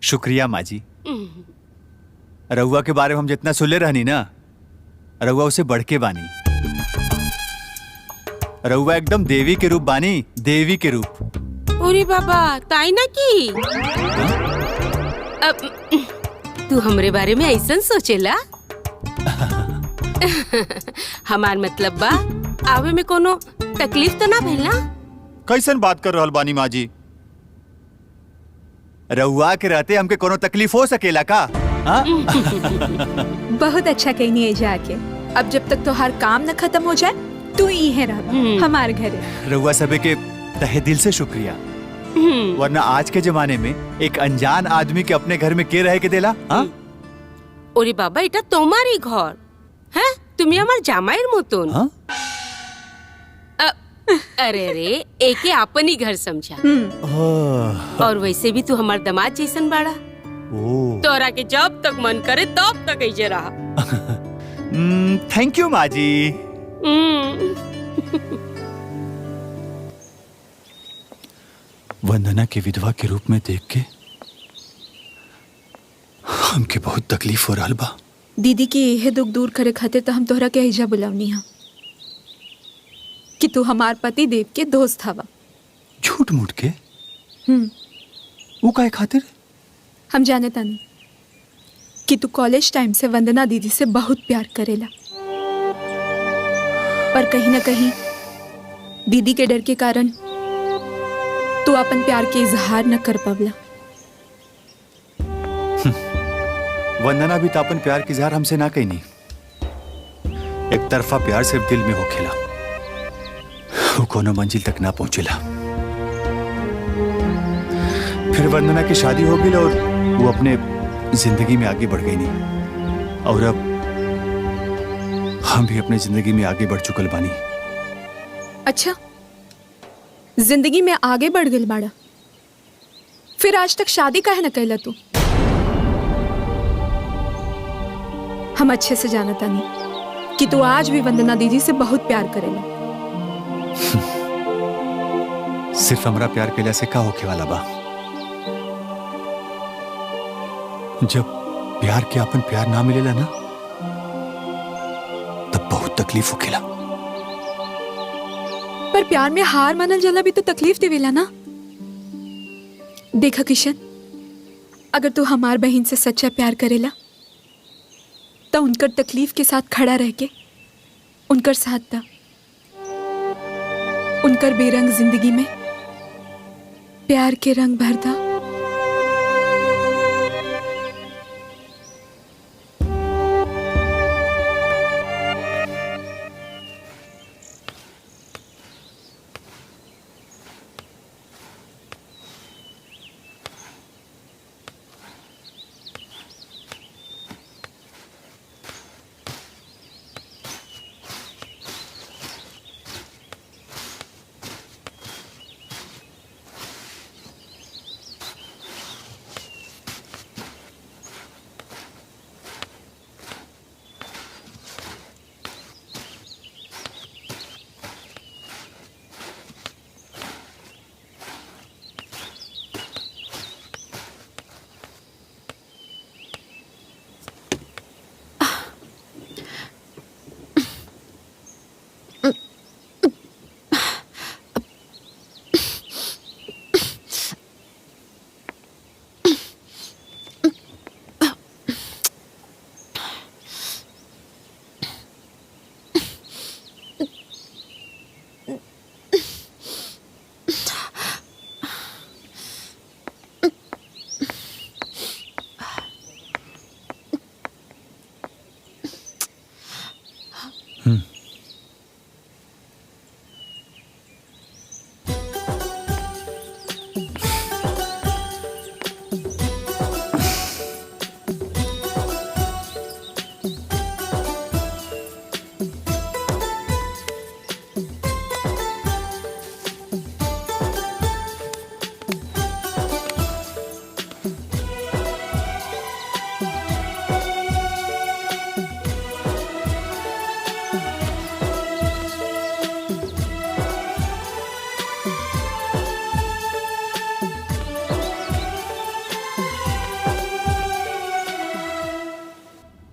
शुक्रिया माँ जी। रउआ के बारे में हम जितना सुनले रहनी ना, रउआ उसे बढ़ के बानी। रउआ एकदम देवी के रूप बानी, देवी के रूप। ओरे बाबा, ताई ना की। अब तू हमरे बारे में ऐसा सोचेला? हमार मतलब बा, आवे में कोनो तकलीफ तो ना भेल ना? कैसन बात कर रहल बानी माँ जी? रउआ के रहते हमके कोनो तकलीफ हो सकेला का? हाँ? बहुत अच्छा कहनी है जाके। अब जब तक तोहार काम न खत्म हो जाए तू ही है रह हमारे घरे। रउआ सबे के तहे दिल से शुक्रिया, वरना आज के जमाने में एक अनजान आदमी के अपने घर में के रहे के देला? हाँ? ओरे बाबा, এটা তোমারই ঘর। হ্যাঁ, তুমি আমার জামাইয়ের মতন। हाँ? अरे अरे, एके अपन ही घर समझा। और वैसे भी तू हमार दामाद जैसन बाड़ा। तोरा के जब तक मन करे तब तक ऐसे रहा। थैंक यू माँ जी। वंदना के विधवा के रूप में देख के हमके बहुत तकलीफ हो रहा बा। दीदी के यह दुख दूर करे खातिर तो हम तोहरा के हिजा बुलावनी हा कि तू हमार पति देव के दोस्त हवा। झूठ मूठ के? वो काहे खातिर? हम जाने तानी कि तू कॉलेज टाइम से वंदना दीदी से बहुत प्यार करेला, पर कहीं ना कहीं दीदी के डर के कारण तू अपन प्यार के इजहार न कर पावला। वंदना भी तो अपन प्यार की इजहार हमसे ना कहनी। एक तरफा प्यार सिर्फ दिल में हो खेला, वो कोनो मंजिल तक ना पहुंचेला। फिर वंदना की शादी हो गई और वो अपने जिंदगी में आगे बढ़ गई नहीं, और अब हम भी अपने जिंदगी में आगे बढ़ चुकल बानी। अच्छा, जिंदगी में आगे बढ़ गई बाड़ा, फिर आज तक शादी काहे न कैला तू? हम अच्छे से जानता नहीं कि तू आज भी वंदना दीदी से बहुत प्यार करेला। सिर्फ हमरा प्यार कैला से का होखे वाला बा? जब प्यार के अपन प्यार ना मिलेला ना, तब बहुत तकलीफ होखेला। पर प्यार में हार मानल जाला भी तो तकलीफ देवेला ना। देखा किशन, अगर तू हमार बहन से सच्चा प्यार करेला तो उनकर तकलीफ के साथ खड़ा रह के उनकर साथ दा। उनकर बेरंग जिंदगी में प्यार के रंग भर दा।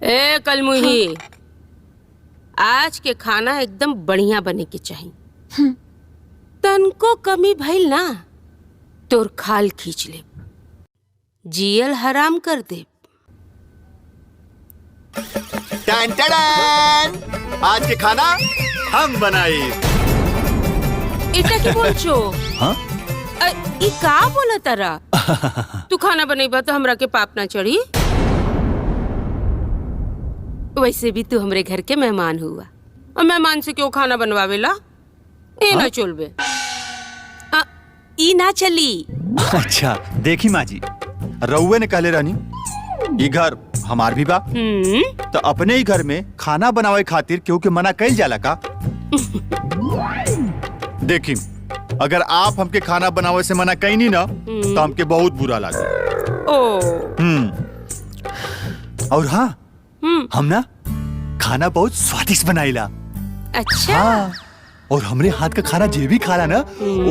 ए कलमुही, आज के खाना एकदम बढ़िया बने के चाहिए। तनको कमी भइल ना तोर खाल खींच ले, जियल हराम कर दे। टन टन, आज के खाना हम बनाई। इटा की बोल छो? हाँ? ई का बोला तारा? तू खाना बनेबा तो हमरा के पाप ना चढ़ी। वैसे भी तू हमरे घर के मेहमान हुआ, और मेहमान से क्यों खाना बनवावेला? ए ना चलबे, ई ना चली। अच्छा देखी माँ जी, रउए ने कहले रहनी ये घर हमार भी बा, तो अपने ही घर में खाना बनावे खातिर केहू के मना कइल जाला का? देखी, अगर आप हमके खाना बनावे से मना कइनी ना तो हमके बहुत बुरा लागे। और हाँ, हम ना खाना बहुत स्वादिष्ट बनाइला। अच्छा। हाँ, और हमरे हाथ का खाना जे भी खाला ना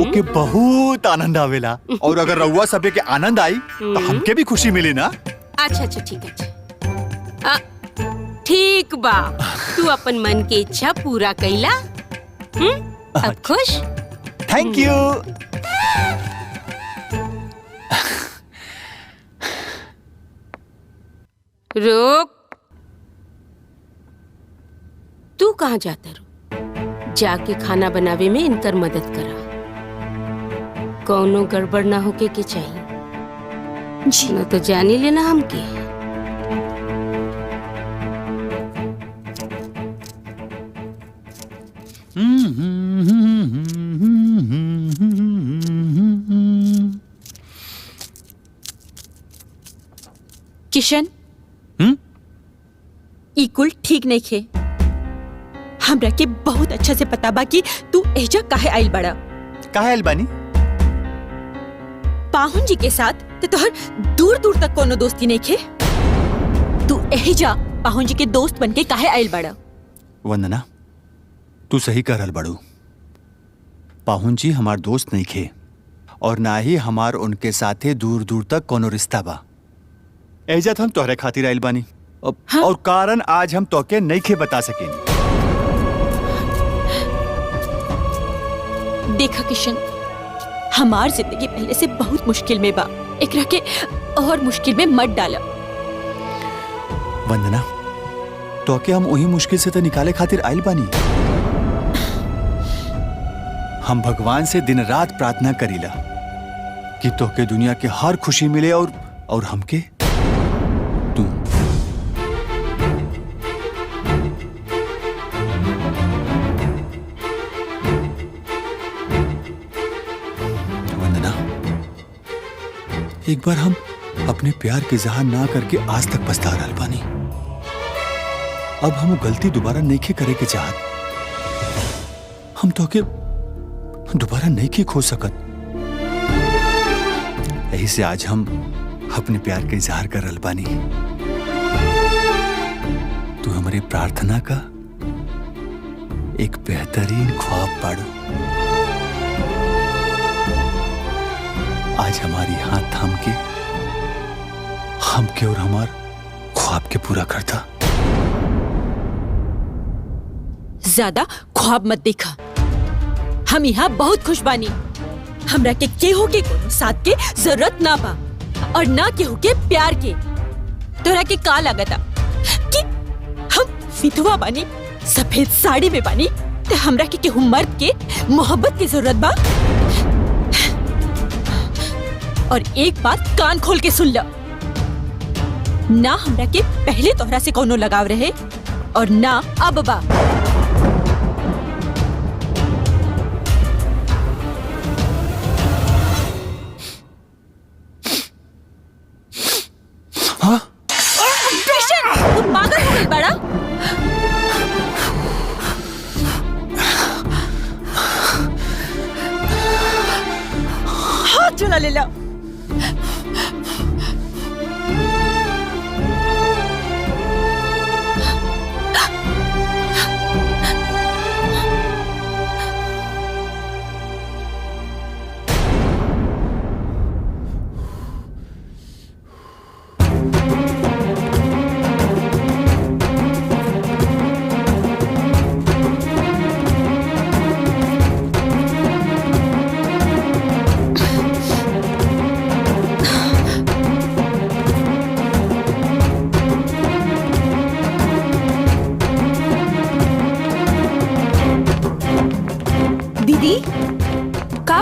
ओके बहुत आनंद आवेला। और अगर रउआ सबे के आनंद आई तो हमके भी खुशी मिली ना। अच्छा ठीक है, ठीक बा, तू अपन मन के इच्छा पूरा कैला। अब खुश? Thank you. रुक, तू कहाँ जाता रू? जाके खाना बनावे में इनकर मदद करा। कौनो गड़बड़ ना होके के चाहिए जी, न तो जानी लेना हमके। किशन, ई कुल ठीक नहीं खे। हमरा के बहुत अच्छा से पता बा कि तू एजा काहे आइल बड़ा। काहे आइल बानी? पाहुन जी के साथ तो तोहर दूर दूर तक कोनो दोस्ती नहीं खे। तू एजा पाहुन जी के दोस्त बन के काहे आइल बड़ा? वंदना, तू सही कह रहल बड़ू। पाहुन जी हमार दोस्त नहीं खे, और ना ही हमार उनके साथे दूर दूर तक कोनो रिश्ता बा। एजा हम तोहरे खातिर आइल बानी। हाँ? और कारण आज हम तोके नहीं खे बता सकेनी। देखा किशन, हमार जिंदगी पहले से बहुत मुश्किल में बा, एकरा के और मुश्किल में मत डाला। वंदना, तोके हम वही मुश्किल से तो निकाले खातिर आइल बानी। हम भगवान से दिन रात प्रार्थना करीला कि तोके दुनिया के हर खुशी मिले, और हमके तू। वंदना, एक बार हम अपने प्यार के इजहार ना करके आज तक पछता रहल बानी। अब हम गलती दोबारा नहीं करे के चाहत। हम तोके दोबारा नहीं के खो सकत। यही से आज हम अपने प्यार का इजहार कर रहल बानी। तू हमारे प्रार्थना का एक बेहतरीन ख्वाब पाड़ो। आज हमारी हाथ थाम के हमके और हमार ख्वाब के पूरा करता। ज्यादा ख्वाब मत देखा। हम यहाँ बहुत खुश बानी। हमरा के केहू के कोनो साथ के जरूरत ना बा, और ना केहू के प्यार के। तोरा के का लागता कि हम विधवा बानी, सफेद साड़ी में बानी, ते हमरा के केहू मर्द के मोहब्बत की जरूरत बा? और एक बात कान खोल के सुन लो, ना हमरा के पहले तोहरा से कोनो लगाव रहे, और ना अब बा। हाँ? तू पागल हो गई बड़ा? हाथ चला ले ला।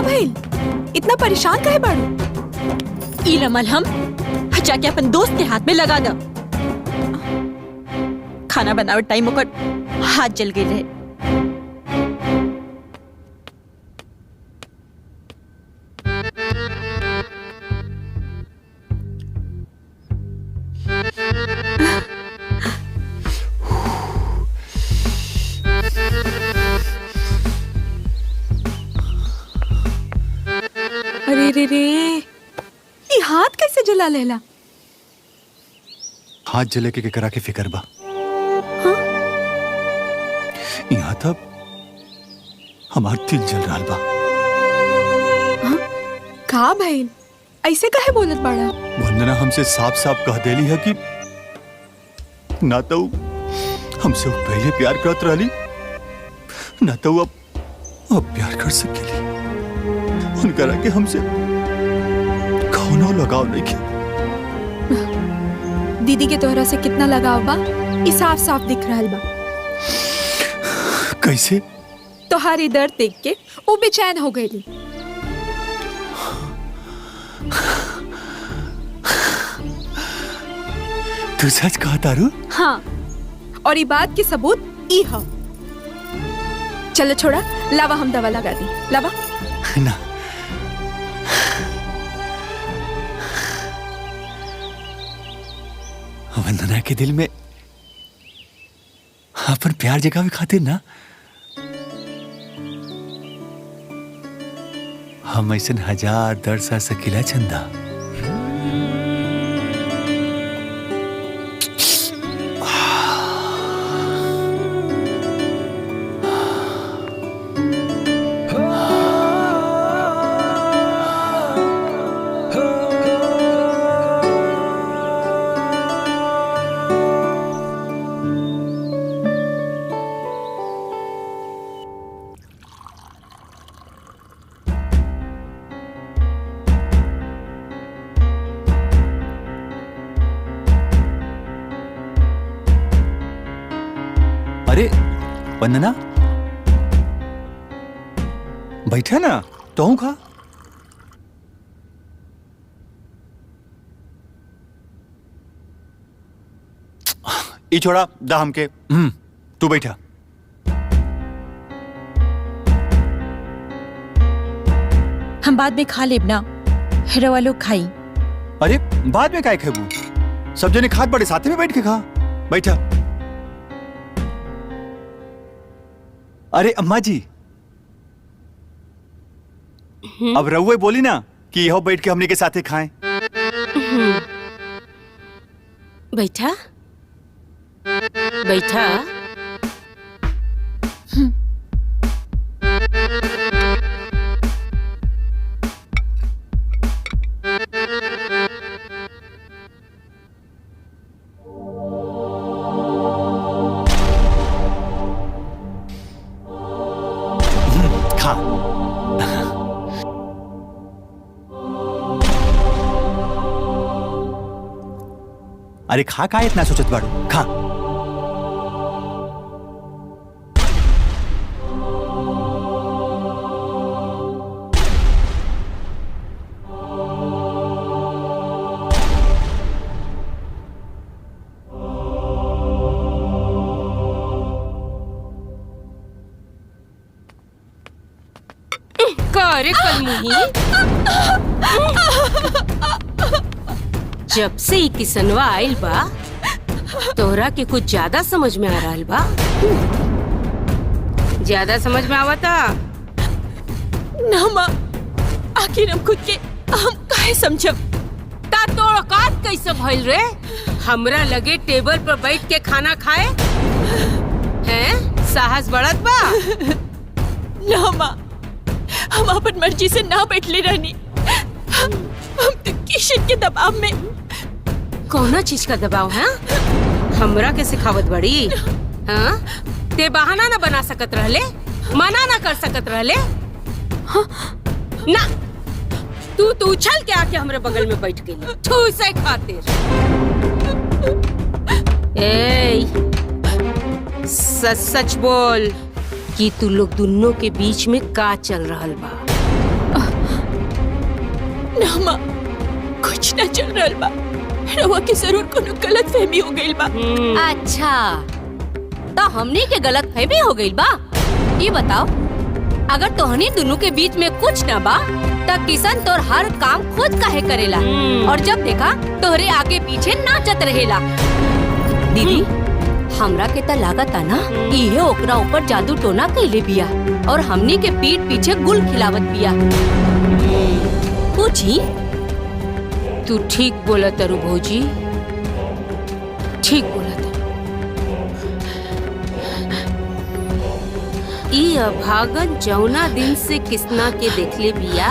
भइल? इतना परेशान काहे बाड़ू? ई रमल हम जाके अपन दोस्त के हाथ में लगा द। खाना बनावट टाइम ओकर हाथ जल गई रहे। अरे रे रे, ये हाथ कैसे जला लेला? हाथ जले के करा के फिकर बा। यहाँ तब हमार दिल जल रहा बा। का भइल? ऐसे काहे बोलत बाड़ा? वंदना हमसे साफ साफ कह देली है कि ना तो हमसे वो पहले प्यार करत रहली, ना तो अब प्यार कर सकेली। उनकरा के हमसे कौनो लगाव नहीं किया। दीदी के तोहरा से कितना लगाव बा, ई साफ साफ दिख रहल बा। कैसे? तोहारी दर्द देख के वो बेचैन हो गई। तू सच कहा तारू? हाँ, और ये बात की सबूत ई है। चलो छोड़ा, लावा हम दवा लगा दी। लावा ना, वंदना के दिल में अपन प्यार जगावे खातिर ना हम ऐसे हजार दर्द सह सकीला चंदा। अरे वंदना, बैठा ना, तो हूं खा। ई छोड़ा दा हमके। तू बैठा। हम बाद में खा लेब ना, रवा लोग खाई। अरे बाद में काय खेबू? सब जने खात बड़े साथे में बैठ के खा। बैठा। अरे अम्मा जी, अब रहुए बोली ना कि यहो बैठ के हमने के साथे खाएं। बैठा बैठा। खा। अरे खा, का इतना सोचत बाड़ू? खा। करे कलमुही, जब से ही किसनवा आइल बा तोहरा के कुछ ज्यादा समझ में आ रहा बा। ज्यादा समझ में आवता ना माँ, आखिर हम खुद के हम काहे समझब? ता तोड़ औकात कैसे भइल रे? हमरा लगे टेबल पर बैठ के खाना खाए हैं? साहस बढ़त बा? ना माँ, हम अपन मर्जी से ना बैठले रहनी। हम तो किशन के दबाव में। कौना चीज का दबाव है? हमरा के सिखावत बड़ी? हाँ? ते बहाना ना बना सकत रहले, मना ना कर सकत रहले। ना, तू उछल के आके हमरे बगल में बैठ गई ठूसे खातिर। ए, सच सच बोल कि तू लोग दोनों के बीच में का चल रहल बा? ना माँ, कुछ ना चल रहल बा। रवा के जरूर कोनो गलत फहमी हो गई बा। अच्छा, तो हमनी के गलत फहमी हो गई बा। ये बताओ, अगर तोहनी दोनों के बीच में कुछ ना बा त किशन तोर हर काम खुद काहे करेला और जब देखा तोहरे आगे पीछे नाचत रहेला। दीदी, हमरा के त लागता ना इहे ओकरा ऊपर जादू टोना कैले बिया और हमनी के पीठ पीछे गुल खिलावत बिया। पूछी? तू ठीक बोला तरु भौजी, ठीक बोला। ई अभागन जौना दिन से किसना के देखले बिया,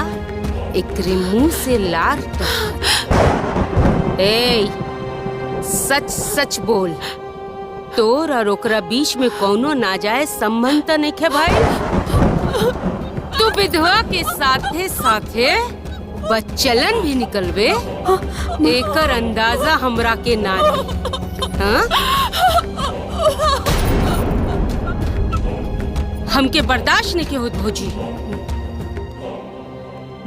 एकरे मुंह से लार टपक। ए, सच सच बोल, तोर और ओकरा बीच में कौनो नाजायज संबंध त नइखे भाई? तू विधवा के साथे साथे बच्चलन भी निकलबे, एकर अंदाजा हमरा के ना रही। हाँ? हमके बर्दाश्त नहीं के होत भौजी।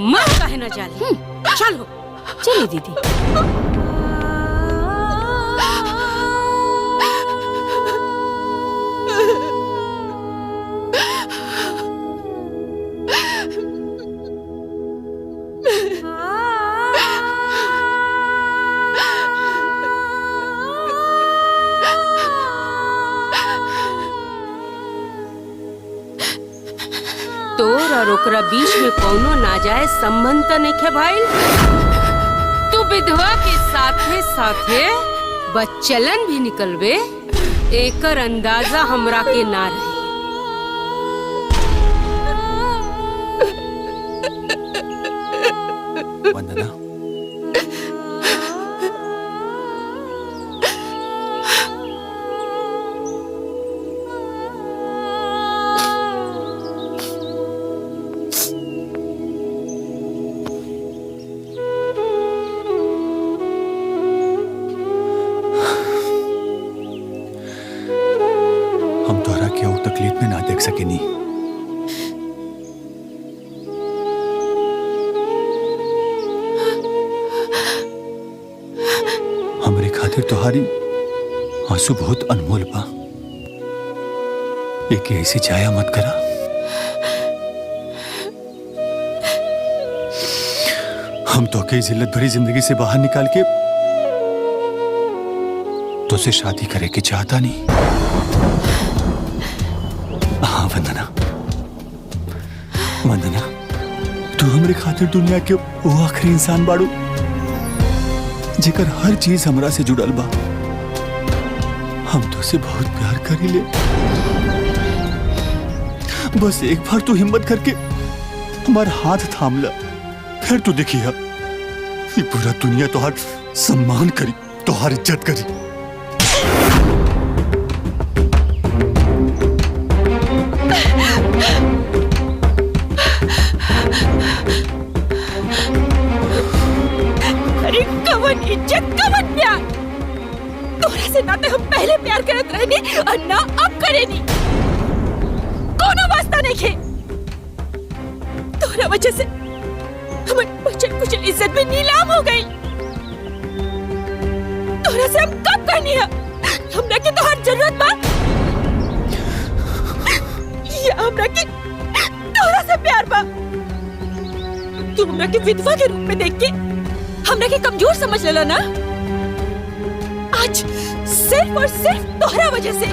मत काहे ना जाले। चलो चली दीदी। तोर और ओकरा बीच में कौनो नाजायज संबंध त नइखे भाई? तू विधवा के साथे साथे बच्चलन भी निकलबे, एकर अंदाजा हमरा के ना रही। वंदना, हम तोहरा के ऊ तकलीफ में ना देख सकेनी। हमरे खातिर तोहारी आंसू बहुत अनमोल बा। एक ऐसी जाया मत करा। हम तो के जिल्लत भरी जिंदगी से बाहर निकाल के तो से शादी करे के चाहता नहीं। हाँ वंदना, वंदना, तू हमरे खातिर दुनिया के वो आखिरी इंसान बाड़ू जेकर हर चीज हमरा से जुड़ल बा। हम तो से बहुत प्यार करीले। बस एक बार तू हिम्मत करके हमारा हाथ थाम ला, फिर तू देखिए ये पूरा दुनिया तोहार सम्मान करी, तोहार इज्जत करी। अरे कवन इज्जत, कवन प्यार। तोरा से ना तो हम पहले प्यार करत रहनी और ना अब करेनी। कोनो वास्ता नहीं खे। तोरा वजह से हमारी बचन कुछ इज्जत में नीलाम हो गई। तोरा से हम कब कहनी है हमरा के तोहार जरूरत बा, या हमरा के तोरा से प्यार बा? तू हमरा के विधवा के रूप में देख के हमरा के कमजोर समझ लेला ना। आज सिर्फ और सिर्फ तोहरा वजह से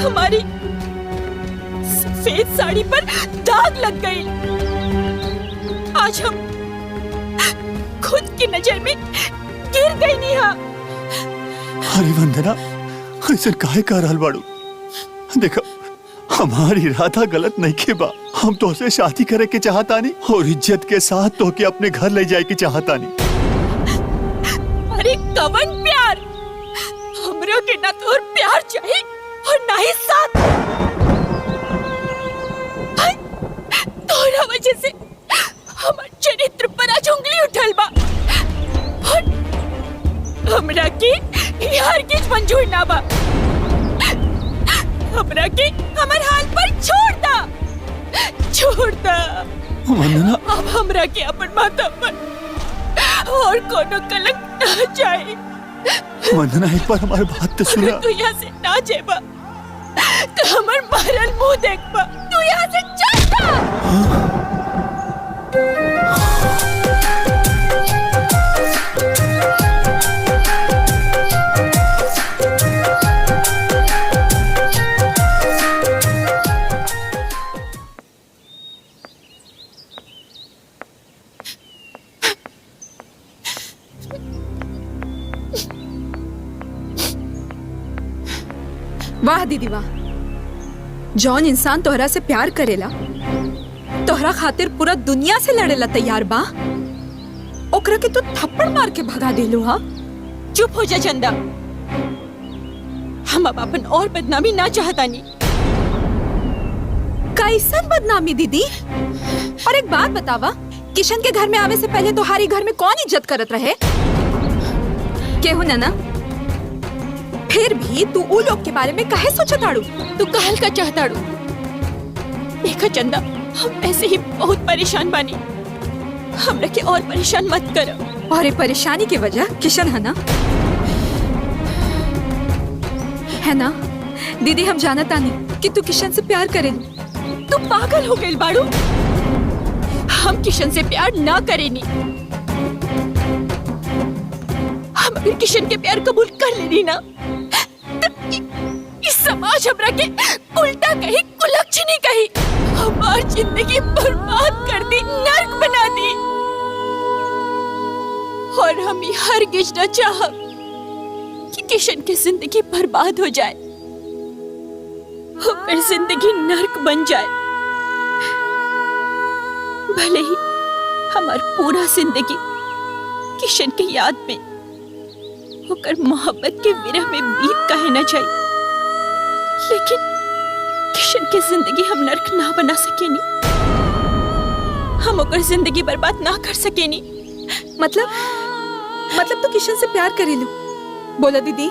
हमारी सफेद साड़ी पर दाग लग गई। आज हम खुद की नजर में गिर गई निहा। अरे वंदना, ऐसा काहे कह रहल बाड़ू? देखा, हमारी इरादा गलत नहीं के बा। हम तो से शादी करे के चाहतानी और इज्जत के साथ तो के अपने घर ले जाए के चाहतानी। अरे कवन प्यार, हमरा के ना तो प्यार चाहिए और ना ही साथ। तोरा वजह से हमार चरित्र पर आज उंगली उठल बा और हमरा के यार के मंजूर ना बा। हमरा के हमार हाल पर छोड़ दा, छोड़ दा। वंदना, अब हमरा के अपन माता पर और कोनो कलंक ना जाए। वंदना एक बार हमारी बात तो सुना। तू यहाँ से ना जेबा तो हमर मरल मुंह देखबा। तू यहाँ से चल जा। वाह दीदी वाह, जौन इंसान तोहरा से प्यार करेला तोहरा खातिर पूरा दुनिया से लड़ेला तैयार बा, ओकरा के तू थप्पड़ मार के भगा देलू। हा, चुप हो जा चंदा, हम अब अपन और बदनामी ना चाहतानी। कैसन बदनामी दीदी? और एक बात बतावा, किशन के घर में आवे से पहले तुम्हारी घर में कौन इज्जत करत रहे? केहू ना? फिर भी तू उ लोग के बारे में काहे सोचताड़ू? तू कहल का चाहताड़ू? देखा चंदा, हम ऐसे ही बहुत परेशान बानी, हमरा के और परेशान मत करो। और ये परेशानी की वजह किशन है ना? है ना दीदी, हम जानता नहीं कि तू किशन से प्यार करेली। तू पागल हो गई बाड़ू, हम किशन से प्यार ना करेनी। हम अगर किशन के प्यार कबूल कर लेनी ना, इस समाज हमरा के उल्टा कही, कुलक्षणी कही, हमारी जिंदगी बर्बाद कर दी, नर्क बना दी। और हम ये हरगिज न चाहब कि किशन की जिंदगी बर्बाद हो जाए, होकर जिंदगी नर्क बन जाए। भले ही हमार पूरा जिंदगी किशन की याद में होकर मोहब्बत के विरह में बीत कहना चाहिए, लेकिन किशन की जिंदगी हम नर्क ना बना सकेनी, हम होकर जिंदगी बर्बाद ना कर सकेनी। मतलब तो किशन से प्यार करेलू? बोला दीदी,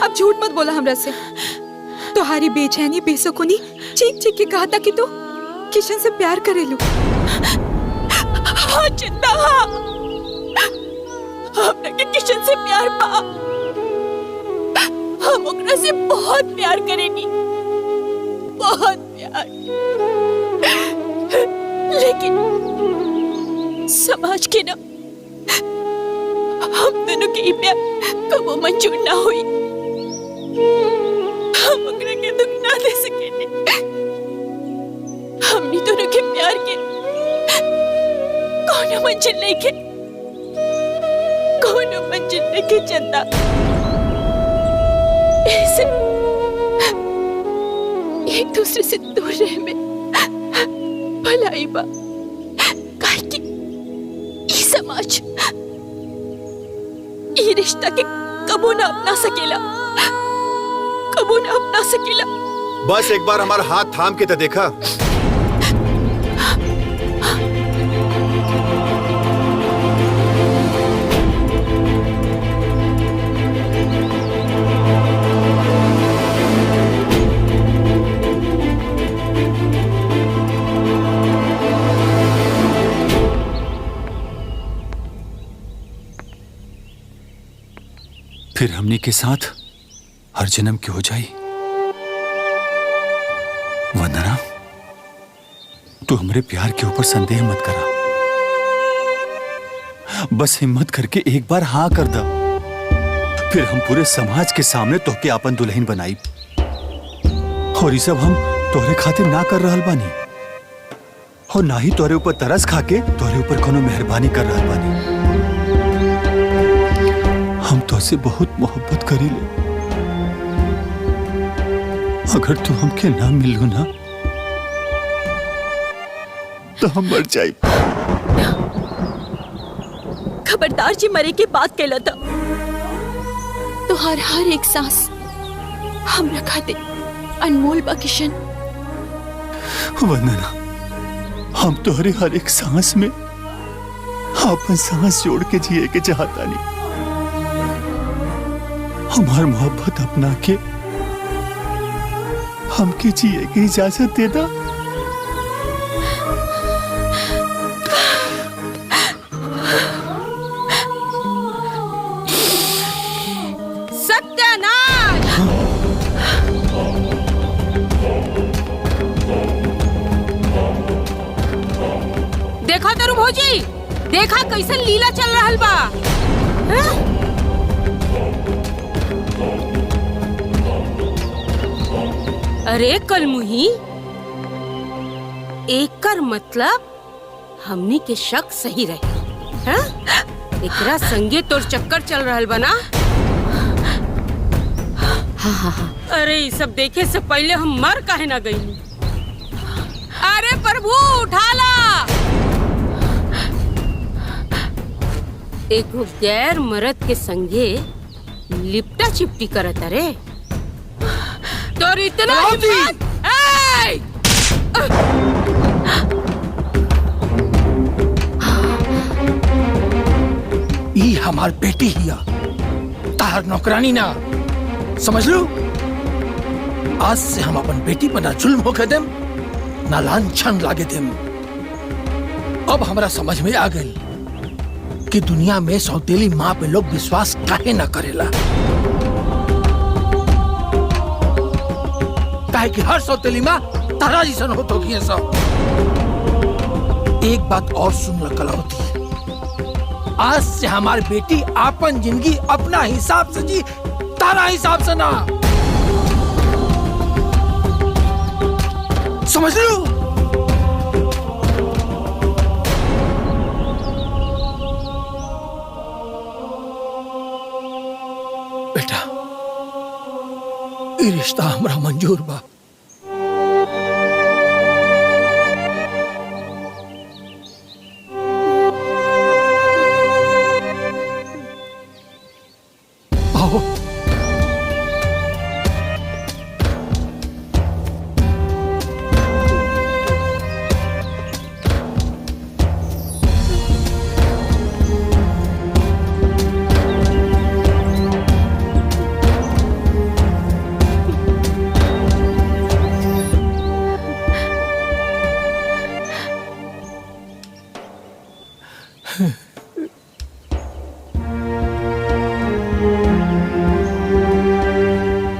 अब झूठ मत बोला हमरा से। तुम्हारी बेचैनी बेसुकुनी चीख चीख के कहा था कि तू किशन से प्यार करेलू। हाँ चिंता, हाँ, हमरा के किशन से प्यार पा, हम ओकरा से बहुत प्यार करेनी, बहुत प्यार। लेकिन समाज के ना, हम दोनों के प्यार कबो मंजूर ना हुई, हम ओकरा के दुख ना दे सकेनी। हमनी दोनों के प्यार के कौनो मंजिल नहीं के, कौनो मंजिल नहीं के चंदा। ऐसे एक दूसरे से दूर रहे में भलाई बा, काहे कि ई समाज ई रिश्ता के कबो ना अपना सकेला, कबो ना अपना सकेला। बस एक बार हमारा हाथ थाम के तो देखा। फिर हमने के साथ हर जन्म की हो जाई। वंदना, तू हमरे प्यार के ऊपर संदेह मत करा, बस हिम्मत करके एक बार हाँ कर दा, फिर हम पूरे समाज के सामने तोहके आपन दुल्हन बनाई। और ये सब हम तोहरे खातिर ना कर रहल बानी, और ना ही तोहरे ऊपर तरस खाके तोहरे ऊपर कोनो मेहरबानी कर रहल बानी। हम तुझसे बहुत मोहब्बत करीले, अगर तू हमके ना मिलू ना तो हम मर जाए। खबरदार जी, मरे के बात कहला था। तुहार हर एक सांस हम रखा दे अनमोल बा किशन। वंदना, हम तोहरे हर एक सांस में अपन सांस जोड़ के जिए के चाहता नहीं। हमार मोहब्बत अपना के हमके जिए की इजाजत देना। बाबूजी देखा कैसन लीला चल रहल बा। हाँ? अरे कलमुही, एकर मतलब हमनी के शक सही रहे। हाँ? एकरा संगे तोर चक्कर चल रहल बना। हाँ। अरे ये सब देखे से पहले हम मर काहे ना गई। अरे प्रभु उठाला। एगो गैर मर्द के संगे लिपटा चिपटी करत अरे तोर इतना हिम्मत। ई हमार बेटी हिया, तार नौकरानी ना, समझ लो। आज से हम अपन बेटी पर ना जुल्म होके देम ना लांछन लागे देम। अब हमरा समझ में आ गई कि दुनिया में सौतेली माँ पे लोग विश्वास काहे ना करेला। काहे कि हर सौतेली माँ तारा जैसन होत होगी सब। एक बात और सुन ल कलावती, आज से हमारी बेटी आपन जिंदगी अपना हिसाब से जी, तारा हिसाब से ना, समझ लो। बेटा ये रिश्ता हमरा मंजूर बा। आओ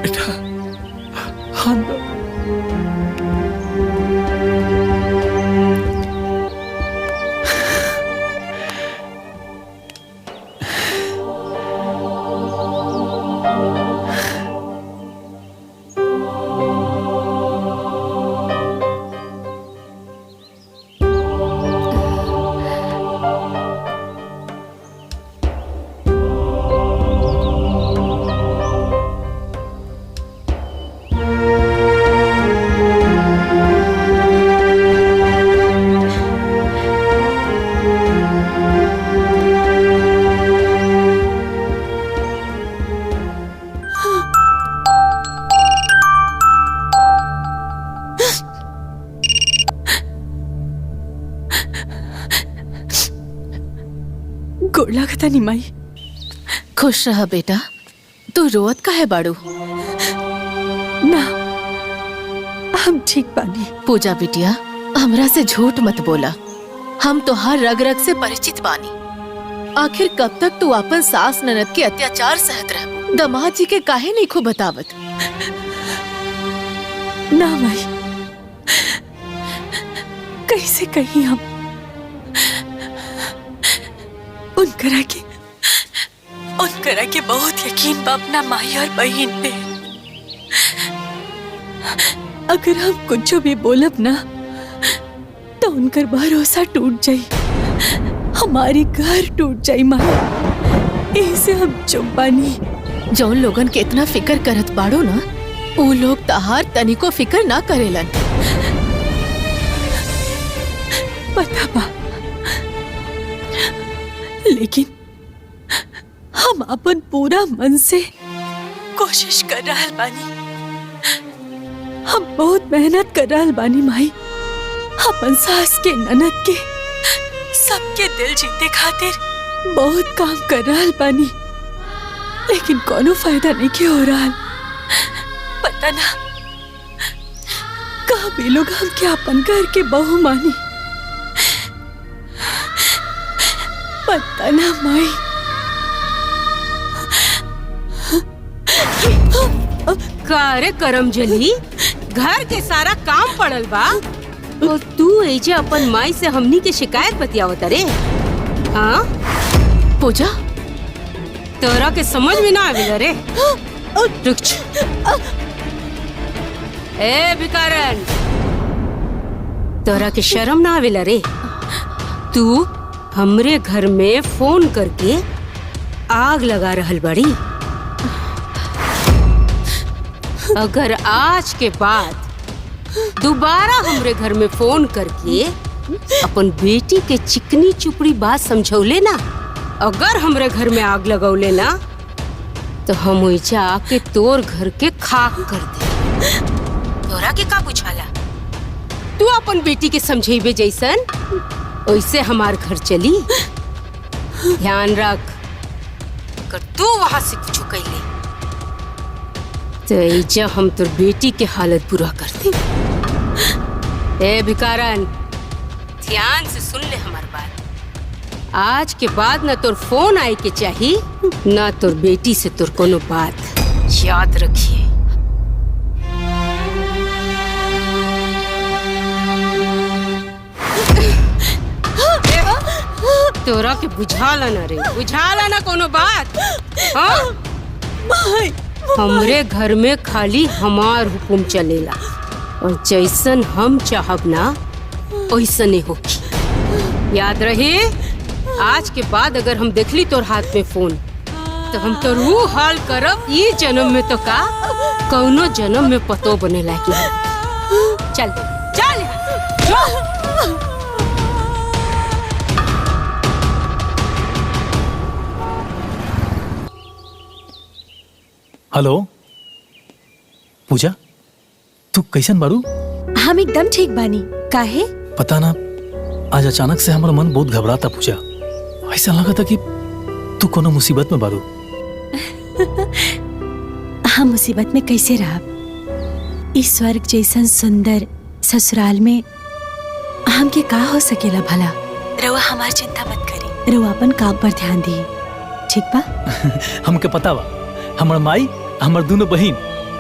बेटा, हाँ गोड़ लागता नी माई। खुश रह बेटा, तू रोवत काहे बाड़ू? ना हम ठीक बानी। पूजा बिटिया, हमरा से झूठ मत बोला। हम तो हर रग रग से परिचित बानी। आखिर कब तक तू अपन सास ननद के अत्याचार सहत रह? दमाद जी के काहे नहीं खूब बतावत? ना माई, कैसे कहीं हम उनकरा के बहुत यकीन बा अपना माई और बहन पे। अगर हम कुछ भी बोलब ना तो उनकर भरोसा टूट जाई, हमारी घर टूट जाई माई। ऐसे हम चुप बानी। जौन लोगन के इतना फिकर करत बाड़ो ना, वो लोग तहार तनिको फिकर ना करेलन। पता बा, लेकिन हम अपन पूरा मन से कोशिश कर रहल बानी। हम बहुत मेहनत कर रहल बानी माई, अपन सास के ननद के सबके दिल जीते खातिर बहुत काम कर रहल बानी, लेकिन कोनो फायदा नहीं के हो रहा। पता ना कहाँ भी लोग हमके अपन घर के बहू मानी। पता ना माई। का रे करम जली, घर के सारा काम पड़ल बा, और तू एजे अपन माई से हमनी के शिकायत बतियावत रे? हाँ पूजा, तोरा के समझ में ना आवेला रे? रुक जा। ए भिकारन, तोरा के शर्म ना आवेला रे? तू हमरे घर में फोन करके आग लगा रहल बड़ी। अगर आज के बाद दोबारा हमरे घर में फोन करके अपन बेटी के चिकनी चुपड़ी बात समझौले ना, अगर हमरे घर में आग लगौले ना, तो हम ओइजा आके तोर घर के खाक कर दे। तोरा के का बुझाला? तू अपन बेटी के समझेबे जैसन ओइसे हमार घर चली। ध्यान रख, अगर तू वहां से कुछ कैले तो एजा हम तोर बेटी के हालत बुरा कर दे। ए भिकारन, ध्यान से सुन ले हमार बात। आज के बाद ना तोर फोन आए के चाहिए, ना तोर बेटी से तोर कोनो बात। याद रखिए। तोरा के बुझाला ना रे, बुझाला ना कोनो बात? हाँ? हमरे घर में खाली हमार हुकुम चलेला, और जैसन हम चाहब ना वैसने होगी। याद रहे, आज के बाद अगर हम देखली तोर हाथ में फोन, तो हम तो रूह हाल करब। ये जन्म में तो का, कौनो जन्म में पतो बने लायक नहीं। चल चल जो। हेलो पूजा, तू कैसन बारू? हम एकदम ठीक बानी। काहे? पता ना, आज अचानक से हमारा मन बहुत घबराता पूजा। ऐसा लगा था कि तू कोनो मुसीबत में बारू। हम मुसीबत में कैसे रहब? इस स्वर्ग जैसन सुंदर ससुराल में हमके का हो सकेला भला? रउआ हमार चिंता मत करी, रउआ अपन काम पर ध्यान दी, ठीक बा? हमके पता बा, हमार माई हमार दोनों बहन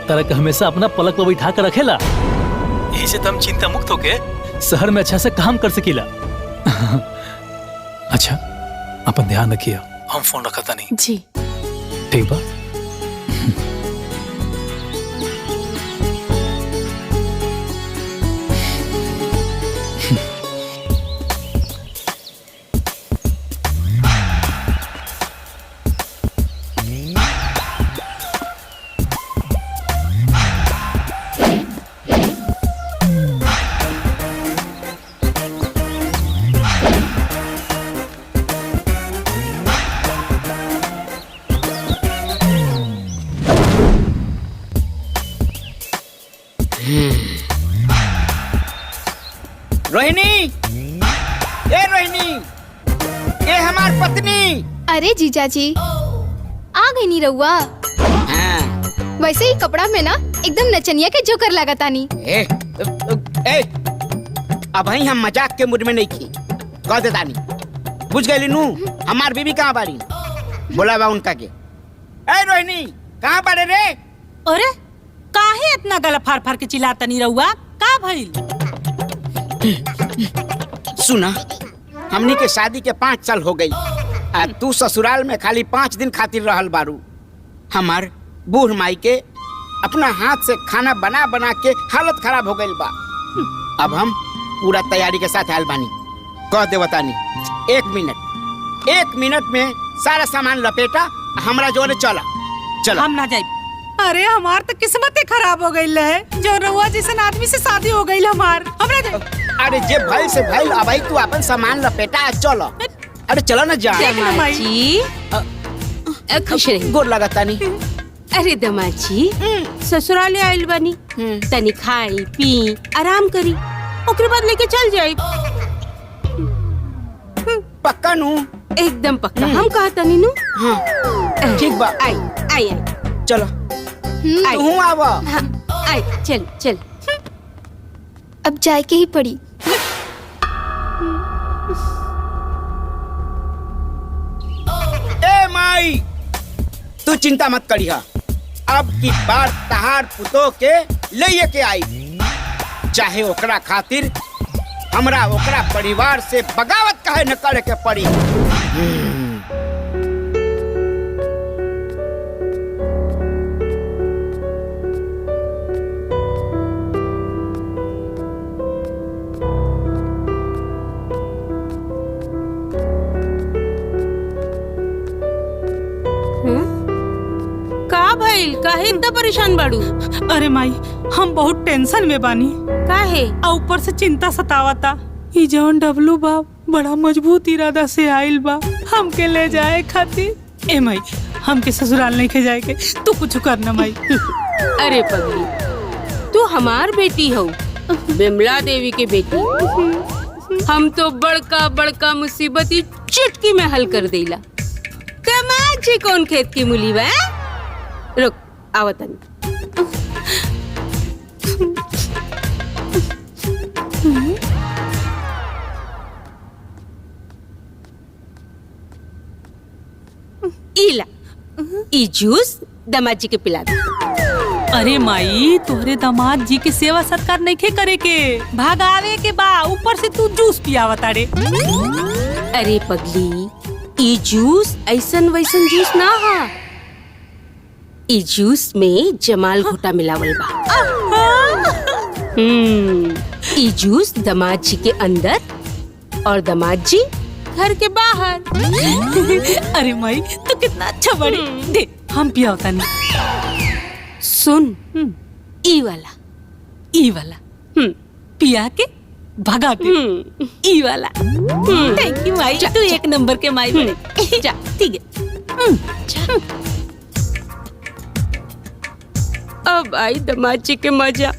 तरह के हमेशा अपना पलक पर बैठा कर रखेला। यही से तुम चिंता मुक्त होके शहर में अच्छा से काम कर सकीला। अच्छा, अपन ध्यान रखिए। हम फोन रखता नहीं। जी ठीक बा। रोहिणी, ए रोहिणी, ये हमार पत्नी। अरे जीजा जी, आ गई नी रउआ। हाँ। वैसे ही कपड़ा में ना एकदम नचनिया के जोकर लगातानी। अब ही हम मजाक के मूड में नहीं की, कह देता नहीं। बुझ गई नू, हमार बीबी कहाँ बारी? बोला बा उनका के। ए रोहिणी, कहाँ बारे रे? अरे काहे इतना गला फाड़ फाड़ के चिल्लाता नहीं रहुआ? का भइल? सुना, हमनी के शादी के 5 साल हो गई, तू ससुराल में खाली 5 दिन खातिर रहल बारू। हमार बूढ़ माई के अपना हाथ से खाना बना बना के हालत खराब हो गई बा। अब हम पूरा तैयारी के साथ आयल बानी। कह दे बतानी, 1 मिनट में सारा सामान लपेटा, हमरा जोरे चला चला। हम ना जाए। अरे हमार तो किस्मत खराब हो गई है, जो रउआ जैसन आदमी से शादी हो गई हमार। हमरा जाए। अरे जे भइल से भइल, अब तू अपन सामान लपेटा चलो। अरे चलो ना जा। दमाजी, खुश रही। गोर लगता नहीं। अरे दमाजी, ससुराले आइल बानी, तनी खाई पी आराम करी, ओकरे बाद लेके चल जाए। पक्का नू? एकदम पक्का। हम कहा तनी नू। हाँ ठीक बा। आई आई आई, चलो तू आवा। आई, चल चल। अब जाए के ही पड़ी। ए माई, तू चिंता मत करिहा, अब की बार तहार पुतो के ले के आई। चाहे ओकरा खातिर हमरा ओकरा परिवार से बगावत काहे न करे के पड़ी। का भइल? काहे इतना परेशान बाड़ू? अरे माई, हम बहुत टेंशन में बानी। काहे? आ ऊपर से चिंता सतावता। ई जौन डब्लू बा बड़ा मजबूत इरादा से आइल बा हमके ले जाए खातिर। ए माई, हमके ससुराल नहीं के जाए के, तू कुछ करना माई। अरे पगली, तू हमार बेटी हो, बिमला देवी के बेटी। हम तो बड़का बड़का मुसीबत चुटकी में हल कर देला। कमाची कौन खेत की मूली बा? रुक, आवतन। इला, ई जूस दामाद जी के पिला दे। अरे माई, तोहरे दामाद जी के सेवा सत्कार नहीं करे के, भागावे के बा। ऊपर से तू जूस पियावता रे। अरे पगली, ई जूस ऐसन वैसन जूस ना हा। ई जूस में जमाल घोटा मिलावल बा। ई जूस दामाद जी के अंदर और दामाद जी घर के बाहर। अरे माई, तू कितना अच्छा बड़ी। दे, हम पियावता नहीं। सुन, ई वाला पिया के भगा के। ई वाला। थैंक यू माई, तू एक नंबर के माई बने। जा, ठीक है। अब आई दामाद जी के मजा।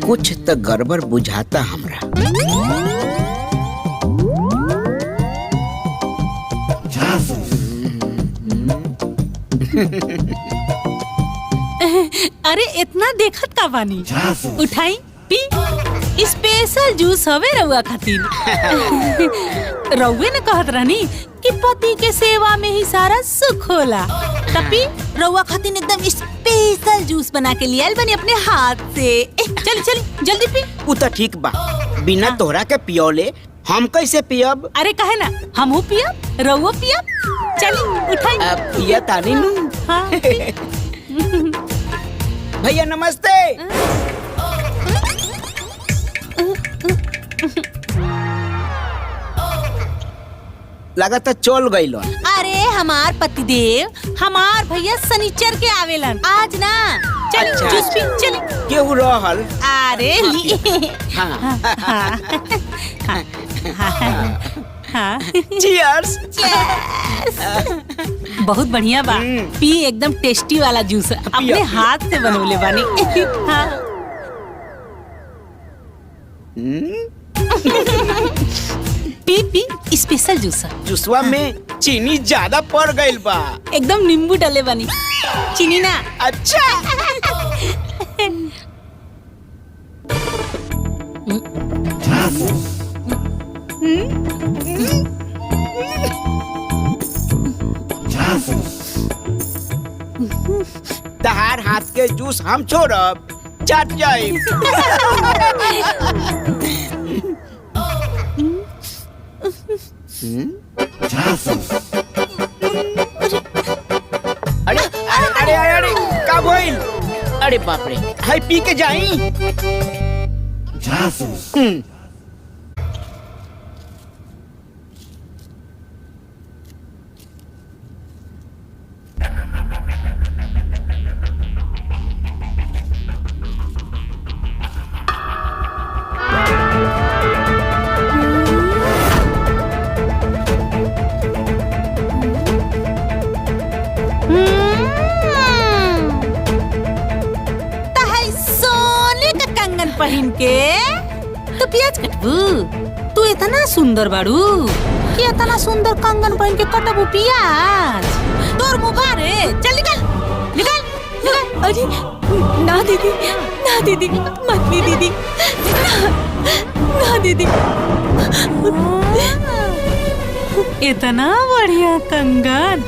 कुछ तो गड़बड़ बुझाता हमरा। अरे इतना देखत का बानी? उठाई पी। स्पेशल जूस हवे रउआ खातिर। रउए ने कहत रहनी कि पति के सेवा में ही सारा सुख होला। तपी रउआ खातिर एकदम स्पेशल जूस बना के लियाल बनी अपने हाथ से। चल चल जल्दी पी। उ तो ठीक बा, बिना तोहरा के पियोले हम कैसे पियब? अरे कहे ना, हमहू पियब, रउआ पियब। चली उठाई। पिया तानी नु। हाँ, भैया नमस्ते। लगाता चल गइल। अरे हमार पतिदेव, हमार भैया सनीचर के आवेलन आज ना। चल अच्छा, जूस पी, चल। केहू रहल? अरे हाँ। हाँ। चीयर्स। बहुत बढ़िया बा। पी, एकदम टेस्टी वाला जूस अपने हाथ से बनवले बानी। हाँ। पी पी, स्पेशल जूस। जूसवा में चीनी ज्यादा पड़ गइल बा। एकदम नींबू डाले बानी, चीनी ना। अच्छा। तहार हाथ के जूस हम छोड़ब, चट जाए। अरे अरे अरे अरे का भइल? अरे बाप रे, हाय पी के जाई। पहिन के तो प्याज कटबू। तू इतना सुंदर बाड़ू कि इतना सुंदर कंगन पहन के कटबू प्याज। तोर मुबारे, चल निकल निकल निकल। अरे ना दीदी, ना दीदी, मत ली दीदी। ना दीदी। इतना बढ़िया कंगन।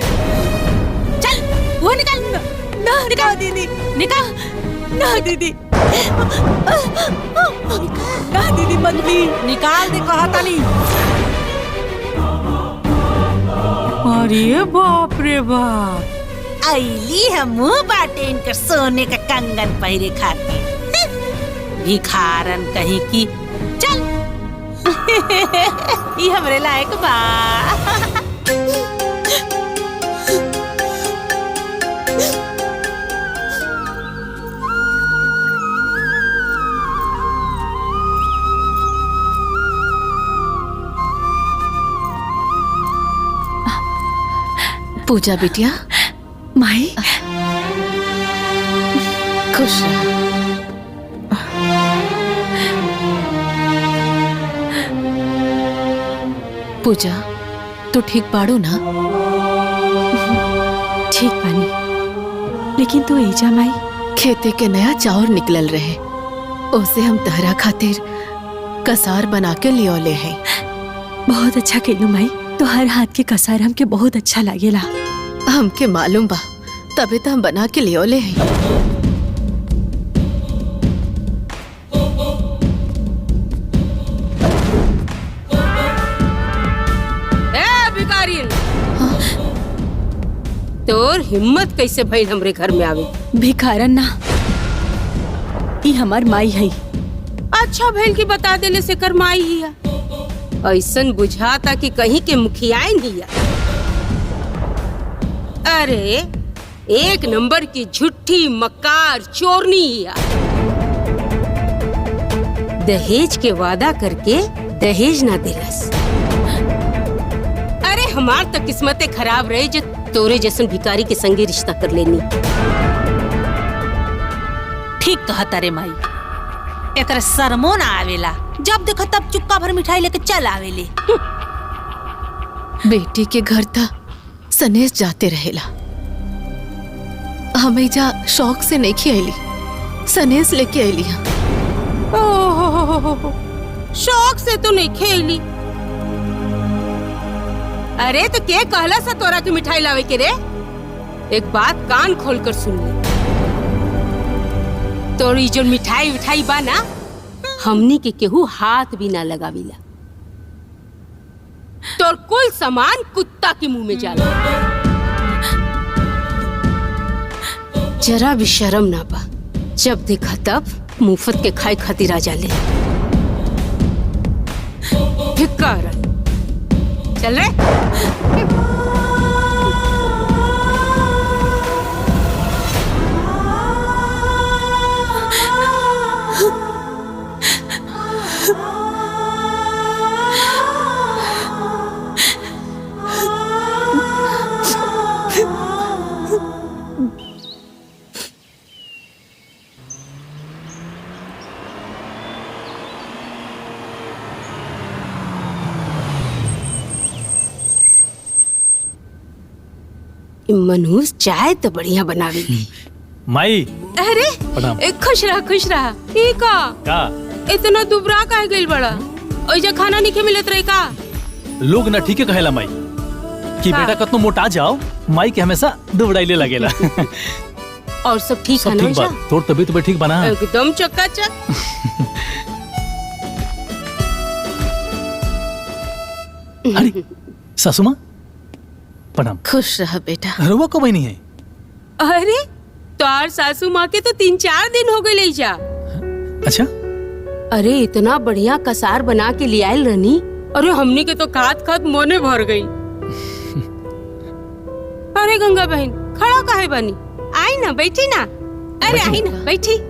चल वो निकाल। ना निकाल दीदी, निकाल। ना दीदी, ना दीदी मंदी निकाल दे कहा ताली। अरे बाप रे बाप, आईली हम मुंह बाटे इनकर सोने का कंगन पहिरे खातिर। भिखारन कहीं की। चल ये हमरे लायक बा। पूजा बिटिया। माई खुश रह। पूजा तू ठीक बाड़ू ना? ठीक बानी, लेकिन तू एजा माई। खेते के नया चाउर निकलल रहे, उसे हम तहरा खातिर कसार बना के लियोले हैं। बहुत अच्छा केलू माई, तो हर हाथ के कसार हमके बहुत अच्छा लागेला। हमके मालूम बा, तबे तो हम बना के लियोले हैं। तोर हिम्मत कैसे भइल हमरे घर में आवे? भिखारन ना, ई हमार माई है। अच्छा भइल की बता देले से कर माई हिया। ऐसन बुझाता कि कहीं के मुखियाइन हिया। अरे एक नंबर की झूठी मक्कार चोरनी हिया। दहेज के वादा करके दहेज ना दिलस। अरे हमार तो किस्मतें खराब रहे जो तोरे जैसन भिखारी के संगे रिश्ता कर लेनी। ठीक कहा तारे माई, एकरा शर्मो ना आवेला। जब देखो तब चुक्का भर मिठाई लेके चल आवेले। बेटी के घर था सनेस जाते रहेला। हमें जा शौक से नहीं खियाली, सनेस लेके आईली। ओहो, शौक से तो नहीं खेली। अरे तो के कहला सा तोरा के मिठाई लावे के रे? एक बात कान खोल कर सुन ले। तोरी जो मिठाई बा ना, हमनी के केहू हाथ भी ना लगाविला। तोर कुल सामान कुत्ता के मुंह में जाला। जरा भी शर्म ना बा, जब देखा तब मुफ्त के खाए खातिर आ जाले। भिखारन चल रे। मनहूस चाय तो बढ़िया बनावेगी। माई अरे प्रणाम। खुश रहा। ठीक का इतना दुबरा काहे गइल बड़ा? ओइजा खाना नहीं मिलत रहे का? लोग ना ठीक है कहेला माई कि का? बेटा कतनो मोटा जाओ, माई के हमेशा दुबड़ाइले लगेला। और सब ठीक है सब ना? ठीक बा, तोर तबीयत भी ठीक बना। एकदम चकाचक। अरे सासू माँ प्रणाम। खुश रह बेटा। रउआ कब नहीं है? अरे तोर सासू माँ के तो 3-4 दिन हो गए जा। अच्छा अरे इतना बढ़िया कसार बना के ले आयल रहनी। अरे हमनी के तो खात मोने भर गई। अरे गंगा बहन खड़ा काहे बनी? आई ना, बैठी ना। अरे आई ना,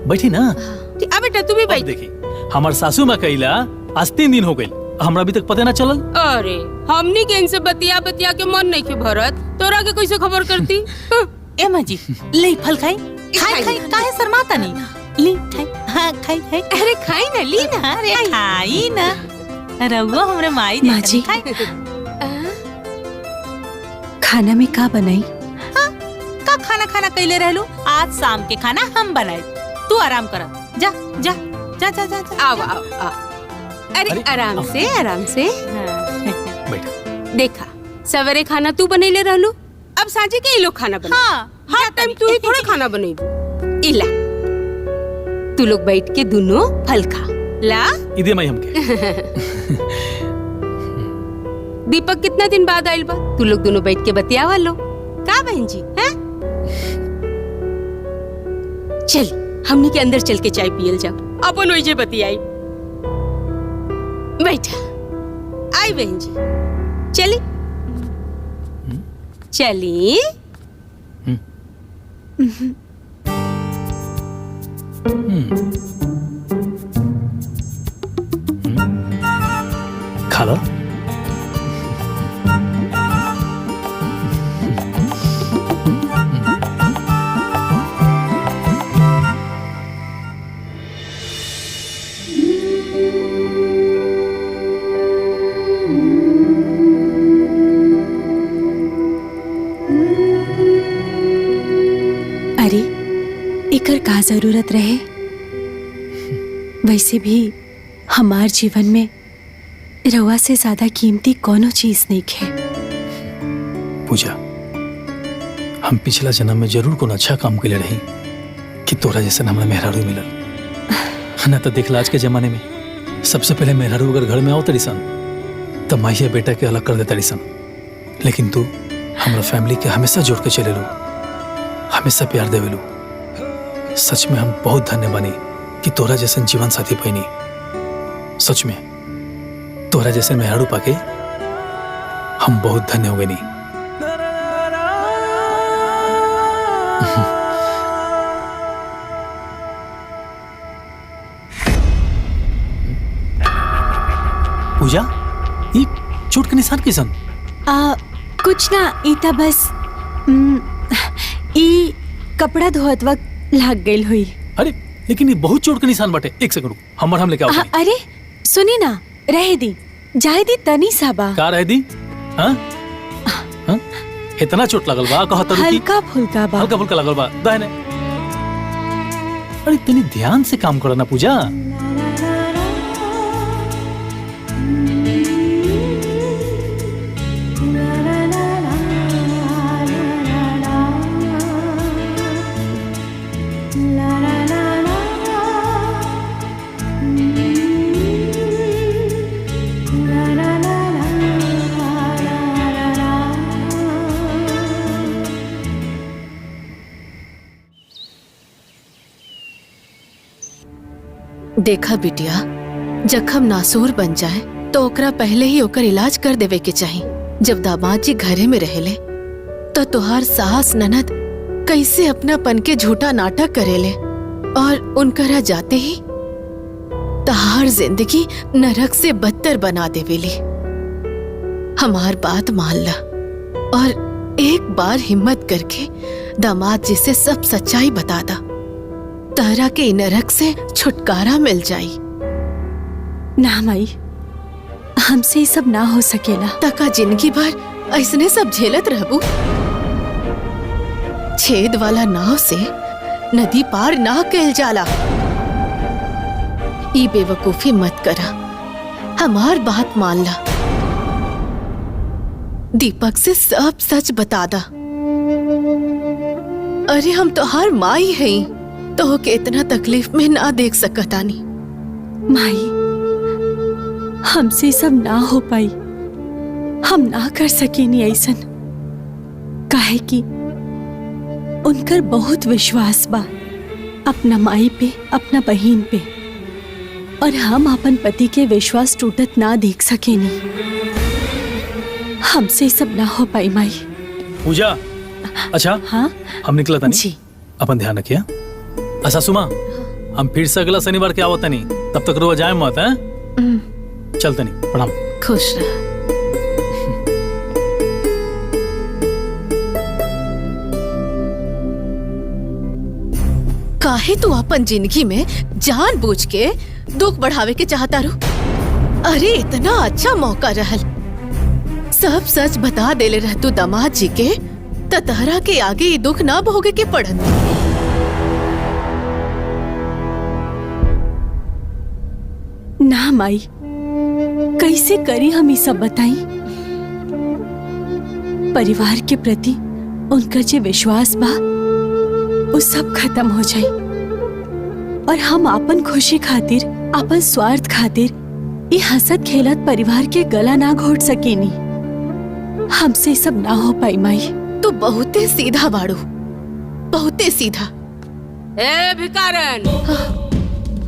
बैठी ना। अब बेटा तू भी बैठ। देखी हमार सासू माँ कहिला आज 3 दिन हो गई, हमरा अभी तक पता ना चलल। अरे हमनी के इनसे बतिया के मन नहीं के भरत, तोरा के कैसे खबर करती? ए माँ जी ले फल खाई काहे शर्माता नहीं? ली खाई। हाँ खाई। अरे खाई ना, ली ना। अरे खाई ना, रउआ हमरे माई माँ जी खाना में का बनाई? का खाना कैले रहलू? आज शाम के खाना हम बनाए, तू आराम कर। जा जा जा जा जा, जा। आओ। अरे आराम से आराम से। बैठा। देखा सवेरे खाना तू बनैले रहलू, अब सांझे के ये लोग खाना बना। हाँ, हर टाइम तू ही थोड़ा खाना बनेबू। इला तू लोग बैठ के दोनों फल खा ला। इदे माई हमके। दीपक कितना दिन बाद आइल बा, तू लोग दोनों बैठ के बतियावा लो का बहन जी? हैं? चल हमने के अंदर चल के चाय पियल जाओ, अपन वही जे बतियाई। बैठा आई बहन जी, चली चली। खा लो। अरे एकर का जरूरत रहे? वैसे भी हमार जीवन में रवा से ज्यादा कीमती कोनो चीज नहीं है। पूजा, हम पिछला जन्म में जरूर कोनो अच्छा काम के लिए रही कि तोरा जैसे हमरा मेहरारू मिलल। ना तो देखला आज के जमाने में सबसे पहले मेहरारू अगर घर में आओ तरी सन तब माहिया बेटा के अलग कर दे तरी सन, लेकिन तू हमरा फैमिली के हमेशा जोड़ के चले लो, हमेशा प्यार देवेलू। सच में हम बहुत धन्य बनी कि तोरा जैसे जीवन साथी पैनी। सच में तोरा जैसे मेहरारू पाके हम बहुत धन्य हो गए। नहीं पूजा, ये चोट के निशान किसन? कुछ ना, इता बस ई कपड़ा धोत वक्त लाग गई हुई। अरे लेकिन ये बहुत चोट के निशान बाटे। एक सेकंड रुक, हम लेके आओ। अरे सुनी ना, रह दी जाए दी तनी साबा का रह दी? हाँ हाँ इतना चोट लगल बा? कहा तरू की हल्का फुल्का बा, हल्का फुल्का लगल बा दाहिने। अरे तनी ध्यान से काम करो ना पूजा। देखा बिटिया, जखम नासूर बन जाए तो ओकरा पहले ही ओकर इलाज कर देवे के चाही। जब दामाद जी घरे में रहेले तो तोहार सास ननद कैसे अपनापन के झूठा नाटक करेले और उनकरा जाते ही तहार जिंदगी नरक से बदतर बना देवेली। हमार बात मान ला और एक बार हिम्मत करके दामाद जी से सब सच्चाई बता दा, तारा के नरक से छुटकारा मिल जाई। ना माई, हमसे ये सब ना हो सकेला। तका जिंदगी भर ऐसने सब झेलत रहबू? छेद वाला नाव से नदी पार ना कैल जाला। ई बेवकूफी मत करा, हमार बात मान ला। दीपक से सब सच बता दा। अरे हम तो हर माई हैं, तो के इतना तकलीफ में ना देख सकतानी। माई, हमसे सब ना हो पाई, हम ना कर सकेनी ऐसन। काहे कि उनकर बहुत विश्वास बा अपना माई पे, अपना बहन पे, और हम अपन पति के विश्वास टूटत ना देख सकेनी। हमसे सब ना हो पाई माई। पूजा, अच्छा हाँ हम निकला था जी। अपन ध्यान रखिए। अच्छा सुमा, हम फिर से अगला शनिवार के आवत नहीं, तब तक रोज आए मत है। चलते नहीं, प्रणाम। खुश रह। काहे तू अपन जिंदगी में जानबूझ के दुख बढ़ावे के चाहता रू? अरे इतना अच्छा मौका रहल, सब सच बता देले रह तू दामाद जी के, तहरा के आगे ये दुख ना भोगे के पड़त। ना माई, कैसे करी हम ये सब बताई? परिवार के प्रति उनका जो विश्वास बा वो सब खत्म हो जाए और हम अपन खुशी खातिर, अपन स्वार्थ खातिर ये हंसत खेलत परिवार के गला ना घोट सकेनी। हमसे सब ना हो पाई माई। तू बहुते सीधा बाड़ू, बहुते सीधा। ए भिकारन,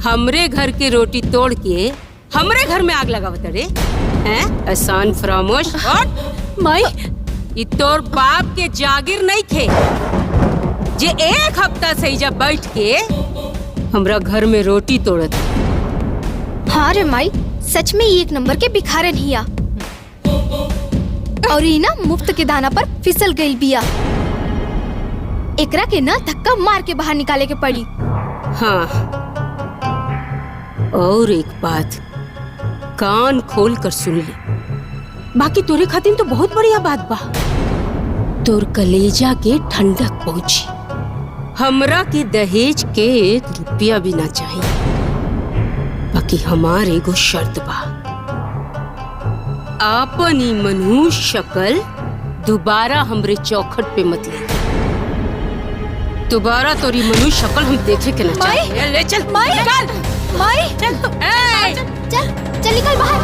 हमरे घर की रोटी तोड़ के हमरे घर में आग लगावत रे हैं? एहसान फरामोश हट। माई, ई तोर बाप के जागीर नहीं थे जे एक हफ्ता से जब बैठ के हमरा घर में रोटी तोड़त। हाँ रे माई, सच में ये एक नंबर के भिखारन हिया। और ये ना मुफ्त के दाना पर फिसल गई बिया। एकरा के ना धक्का मार के बाहर निकाले के पड़ी। हाँ, और एक बात कान खोल कर सुन ले, बाकी तोरे खातिर तो बहुत बढ़िया बात बा। तोर कलेजा के ठंडक पहुंची। हमरा के दहेज के 1 रुपया भी ना चाहिए, बाकी हमार एगो शर्त बा। आपन ही मनुष्य शक्ल दोबारा हमरे चौखट पे मत ले। दोबारा तोरी मनुष्य शक्ल हम देखे के ना चाहिए। ले चल माई, निकल। माई, चल चल निकल बाहर।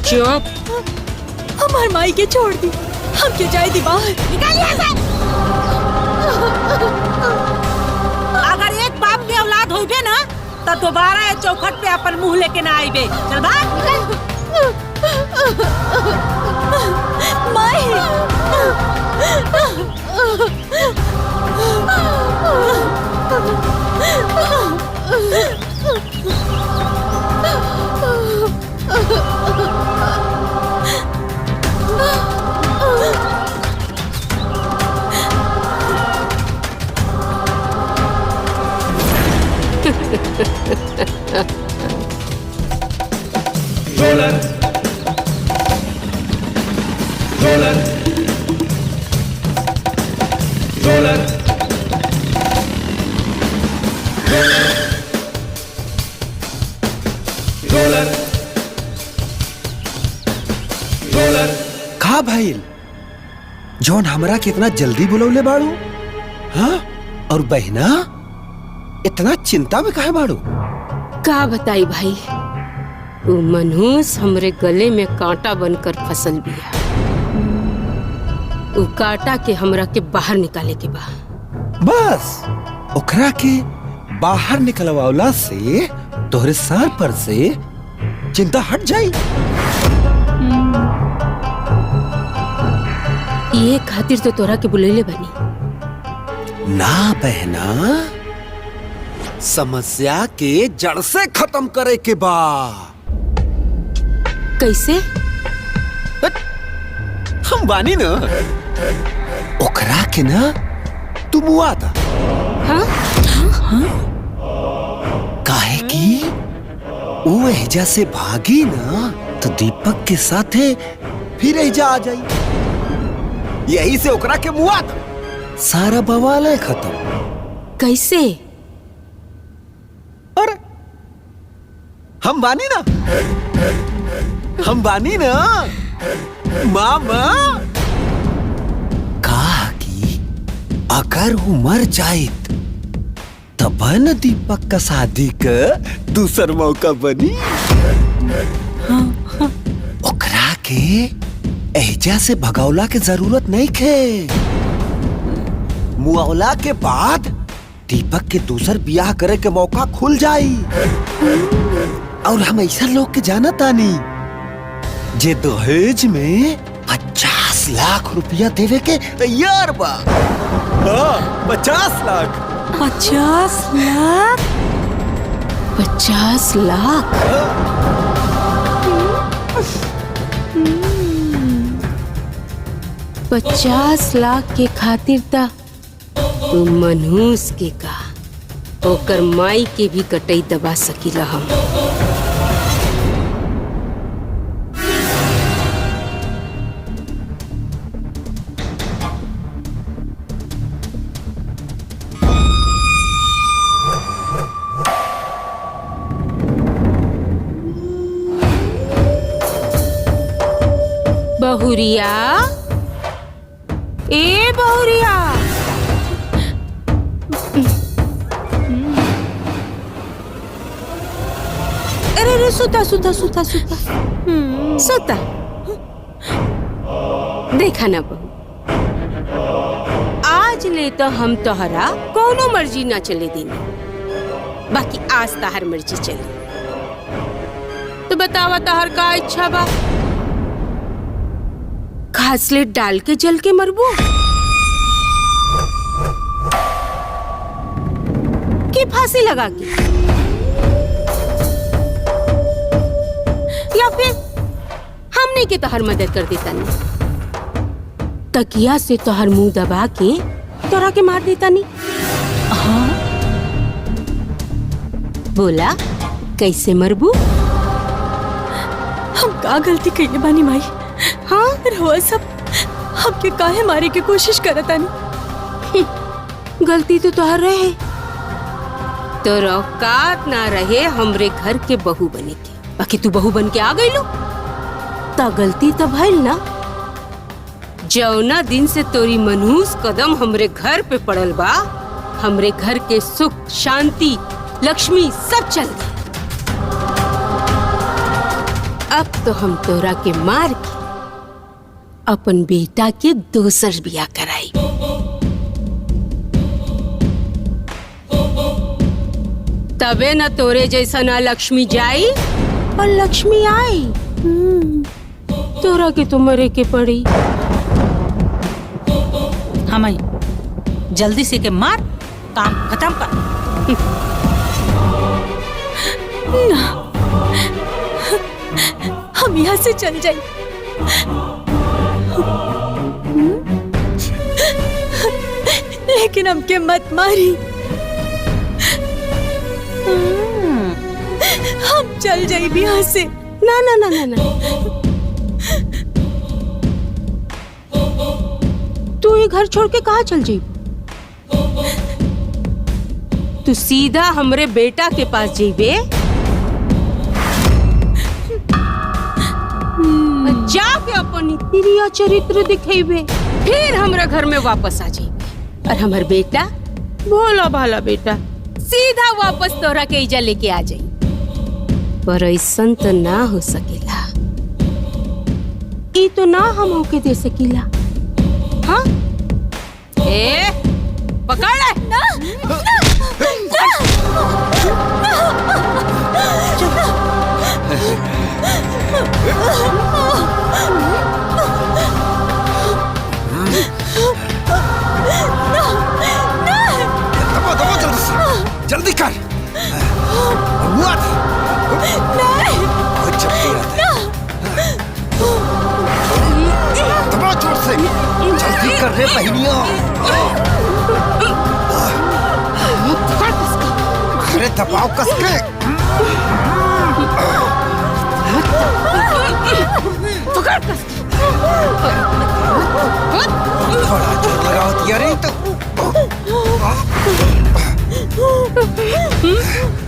चुप। हमार माई के छोड़ दी, हम के जाए दी बाहर। निकालिए से। अगर एक बाप के औलाद होइबे ना तो दोबारा ये चौखट पे अपन मुंह लेके ना आइबे। चल भाग। का भइल जौन हमरा के इतना जल्दी बुलौले बाड़ू? हाँ, और बहना इतना चिंता में काहे बाड़ू? का बताई भाई, वो मनहूस हमरे गले में कांटा बनकर फसल बिया। वो कांटा के हमरा के बाहर निकाले के बा। बस ओकरा के बाहर निकलवावला से तोहरे सर पर से चिंता हट जाई। ये खातिर तो तोरा के बुलैले बनी ना बहना, समस्या के जड़ से खत्म करे के बा। कैसे? हम बानी ना, ओकरा के ना तू मुआ था। हाँ? काहे की वो एजा से भागी ना तो दीपक के साथे फिर एजा आ जाई। यही से ओकरा के मुआ था। सारा बवाल है खत्म। कैसे? अरे हम बानी ना, हम बानी ना मामा। कहा कि अगर वो मर जाइत तब न दीपक का शादी का दूसर मौका बनी। ओकरा के एजा से भगौला के जरूरत नहीं खे। मुआवला के बाद दीपक के दूसर बियाह करे के मौका खुल जाई। और हम ऐसा लोग के जाना तानी जे दहेज में 50 लाख रुपया देवे के तैयार बा। 50 लाख। 50 लाख? 50 लाख? 50 लाख के खातिर ता तू मनहूस के का ओकर माई के भी कटई दबा सकीला हम। बहुरिया, ए बहुरिया, अरे अरे सुता सुता सुता सुता सुता। देखा ना बहू, आज ले तो हम तोहरा कोनो मर्जी ना चले देनी, बाकी आज तहर मर्जी चली। तो बतावा तहर का इच्छा बा? घासलेट डाल के जल के मरबू कि फांसी लगा के, या फिर हमने के तोहर मदद कर देता नहीं, तकिया से तोहर मुंह दबा के तोरा के मार देता नहीं। हाँ बोला कैसे मरबू? हम का गलती कइले बानी माई? हाँ रोआ सब हमके काहे मारे की कोशिश करता नहीं? गलती तो तोहर रहे, तो औकात ना रहे हमरे घर के बहू बने के, बाकी तू बहू बन के आ गई लो। ता गलती तो भइल ना। जौना दिन से तोरी मनहूस कदम हमरे घर पे पड़ल बा, हमरे घर के सुख शांति लक्ष्मी सब चल गई। अब तो हम तोरा के मार के अपन बेटा के दोसर बियाह कराई। तबे न तोरे जैसा ना लक्ष्मी जाई और लक्ष्मी आई। तोरा के तो मरे के पड़ी। हाँ माई, जल्दी से के मार, काम खत्म कर। ना, हम यहाँ से चल जाए। लेकिन हमके मत मारी। हम चल जाए भी यहाँ से। ना ना ना ना ना, तू ये घर छोड़ के कहाँ चल जाई? तू सीधा हमरे बेटा के पास जाइबे, जाके अपन प्रिय चरित्र दिखेबे, फिर हमरा घर में वापस आ जाइबे। और हमर बेटा भोला भाला बेटा सीधा वापस तोरा के इजा लेके आ जाई। पर ऐसन तो ना हो सकेला, ई तो ना हम होके दे सकीला। हाँ ए पकड़ ले। ना, ना, जल्दी कर। दबा जोर से, जल्दी कर रे बहनिया। अरे दबाओ कस के। पकड़ कस के। थोड़ा जोर लगाओ दिया रे तो।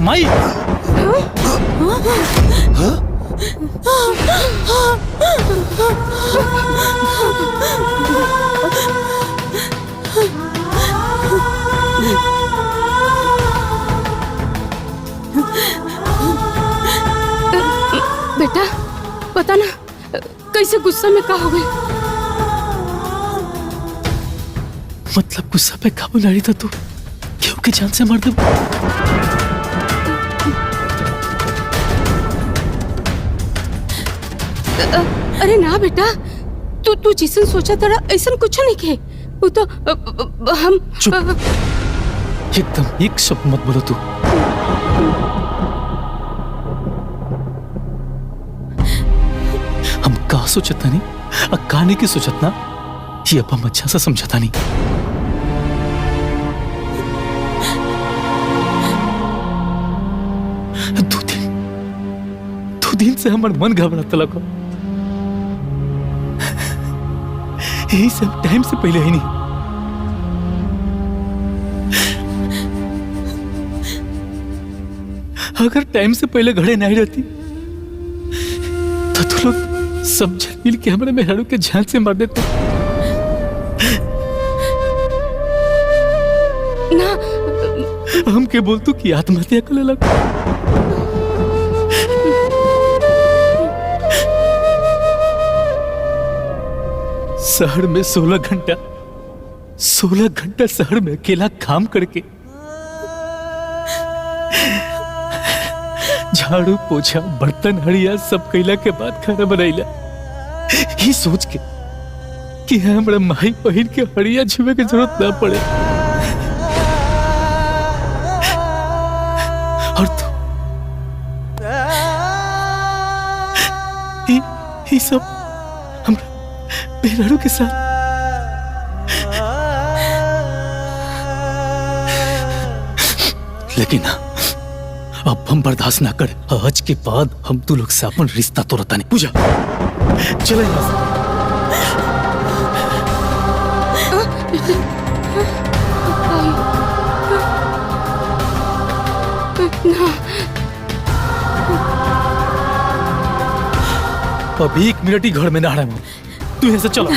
माई बेटा पता ना कैसे गुस्सा में का हो गई। मतलब गुस्सा पे काबू ना रही था तू, क्यों की जान से मार दे। अरे ना बेटा, तू जिसन सोचा तेरा ऐसा कुछ नहीं के। वो तो हम चुप, एकदम एक शब्द मत बोलो तू। हम का सोचत नहीं, काने की सोचत ना, कि अब हम अच्छा सा समझाता नहीं। दो दिन से हमार मन घबराता लगा। यही सब टाइम से पहले ही नहीं। अगर टाइम से पहले घरे नहीं रहती तो तू लोग सब जन मिल के हमारे मेहरारू के जान से मार देते ना। हम के बोल तू कि आत्महत्या कर ले लगा। शहर में 16 घंटा शहर में अकेला काम करके झाड़ू पोछा बर्तन हड़िया सब कैला के बाद खाना बनाइला, ये सोच के कि हमरा माई बहन के हड़िया छुए की जरूरत ना पड़े। और तू ये सब हमरा बेरारू के साथ लेकिन अब हम बर्दाश्त ना कर। आज के बाद हम तू लोग से अपन रिश्ता तोड़ता नहीं। पूजा चले अब 1 मिनट ही घर में ना रहा। तू यहाँ से चलो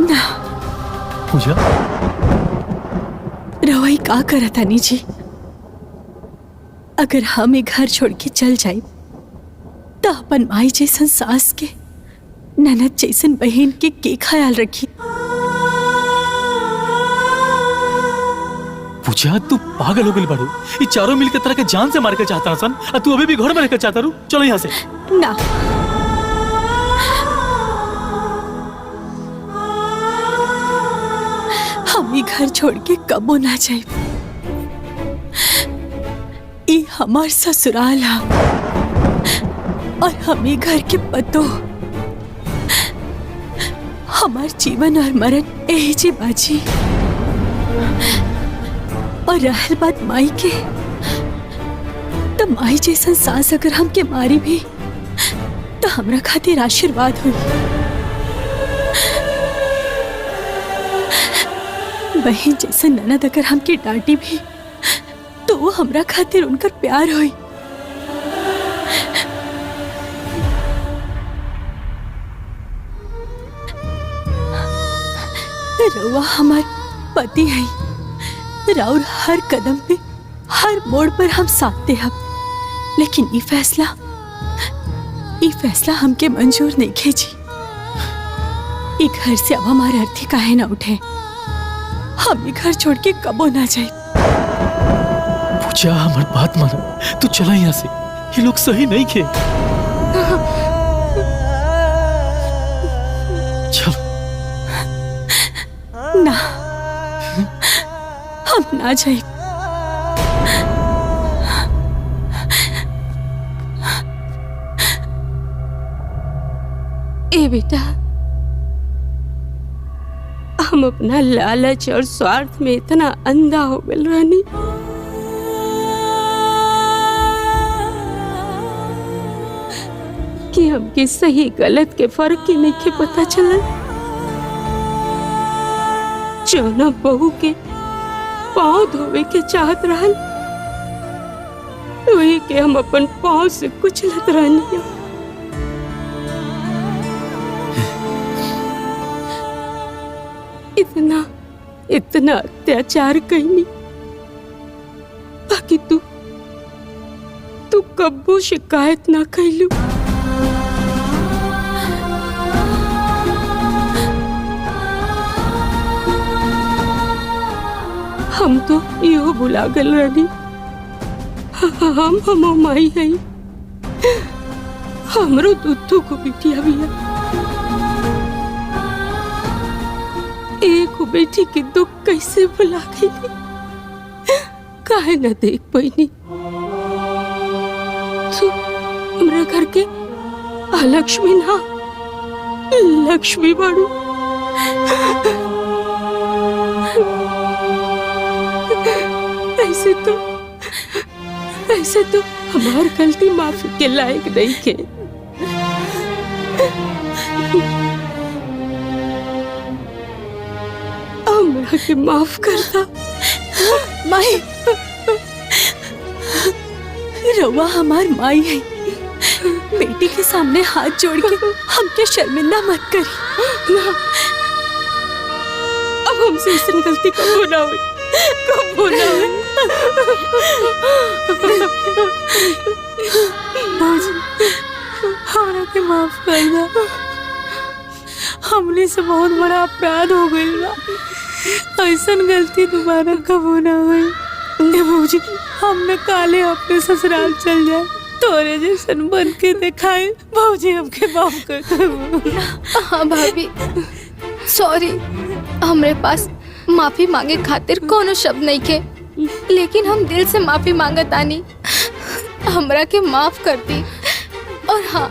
ना। पूजा रवाई का करा तानी जी? अगर हम एक घर छोड़ के चल जाए तो अपन माई जैसन सास के, ननद जैसन बहन के ख्याल रखी? पूजा तू पागल हो गई बाड़ू। ये चारों मिलकर तरह के जान से मार के चाहता सन, और तू अभी भी घर में रहकर चाहता रू। चलो यहाँ से। ना, हम ही घर छोड़ के कबो ना जाए। ये हमार ससुराल है और हम ही घर के पतो। हमार जीवन और मरण यही जी बाजी। और रहल बात माई के, तो माई जैसन सास अगर हमके मारी भी तो हमरा खातिर आशीर्वाद हुई। बहन जैसे ननद अगर हमके डांटी भी तो वो हमरा खातिर उनकर प्यार हुई। रउआ हमार पति है। राउर हर कदम पे, हर मोड़ पर हम साथ दे हम। लेकिन ये फैसला हमके मंजूर नहीं खेजी। ये घर से अब हमारे अर्थी काहे ना उठे। हम ये घर छोड़ के कबो ना जाए। पूजा हमारी बात मानो, तू चला यहाँ से। ये लोग सही नहीं खे। चलो ना, हम ना जाए। ए बेटा, हम अपना लालच और स्वार्थ में इतना अंधा हो गए रानी कि हमके सही गलत के फर्क ही नहीं के पता चला। जौना बहू के पाँव धोवे के चाहत रहल, वही के हम अपन पाँव से कुचलत रहनी। इतना अत्याचार करनी, बाकी तू कब्बो शिकायत ना कैलू। हम तो यो भुला गल रानी, हम माई है। हमरो दूधू को बिटिया बिया। एक बेटी के दुख कैसे भुला गई, काहे न देख पैनी। तू हमरा घर के लक्ष्मी ना, लक्ष्मी बाड़ू। ऐसे तो हमार गलती माफी के लायक नहीं के। हमरा के माफ करता। माई, रउआ हमार माई है। बेटी के सामने हाथ जोड़ के हमके शर्मिंदा मत करी। अब हमसे इस गलती कब ना हुई, कब ना हुई। हमरा के माफ कर दो। हमने से बहुत बड़ा अपराध हो गई बा। ऐसन गलती दोबारा कब ना हुई। बाबूजी, हमने काले अपने ससुराल चल जाए, तोरे जैसन बन के दिखाए। बाबूजी हमके माफ कर दो। हाँ भाभी, सॉरी। हमरे पास माफी मांगे खातिर कोनो शब्द नहीं के, लेकिन हम दिल से माफी मांगत आनी। हमरा के माफ कर दी। और हाँ,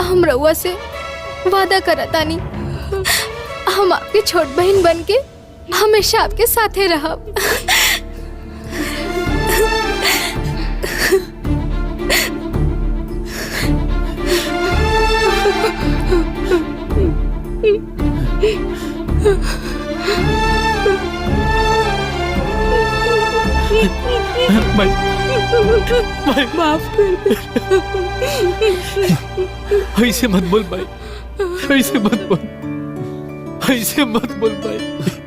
हम रउआ से वादा करत आनी, हम आपकी छोट बहन बन के हमेशा आपके साथे रहब। माफ कर दे। ऐसे मत बोल भाई, ऐसे मत बोल, ऐसे मत बोल भाई।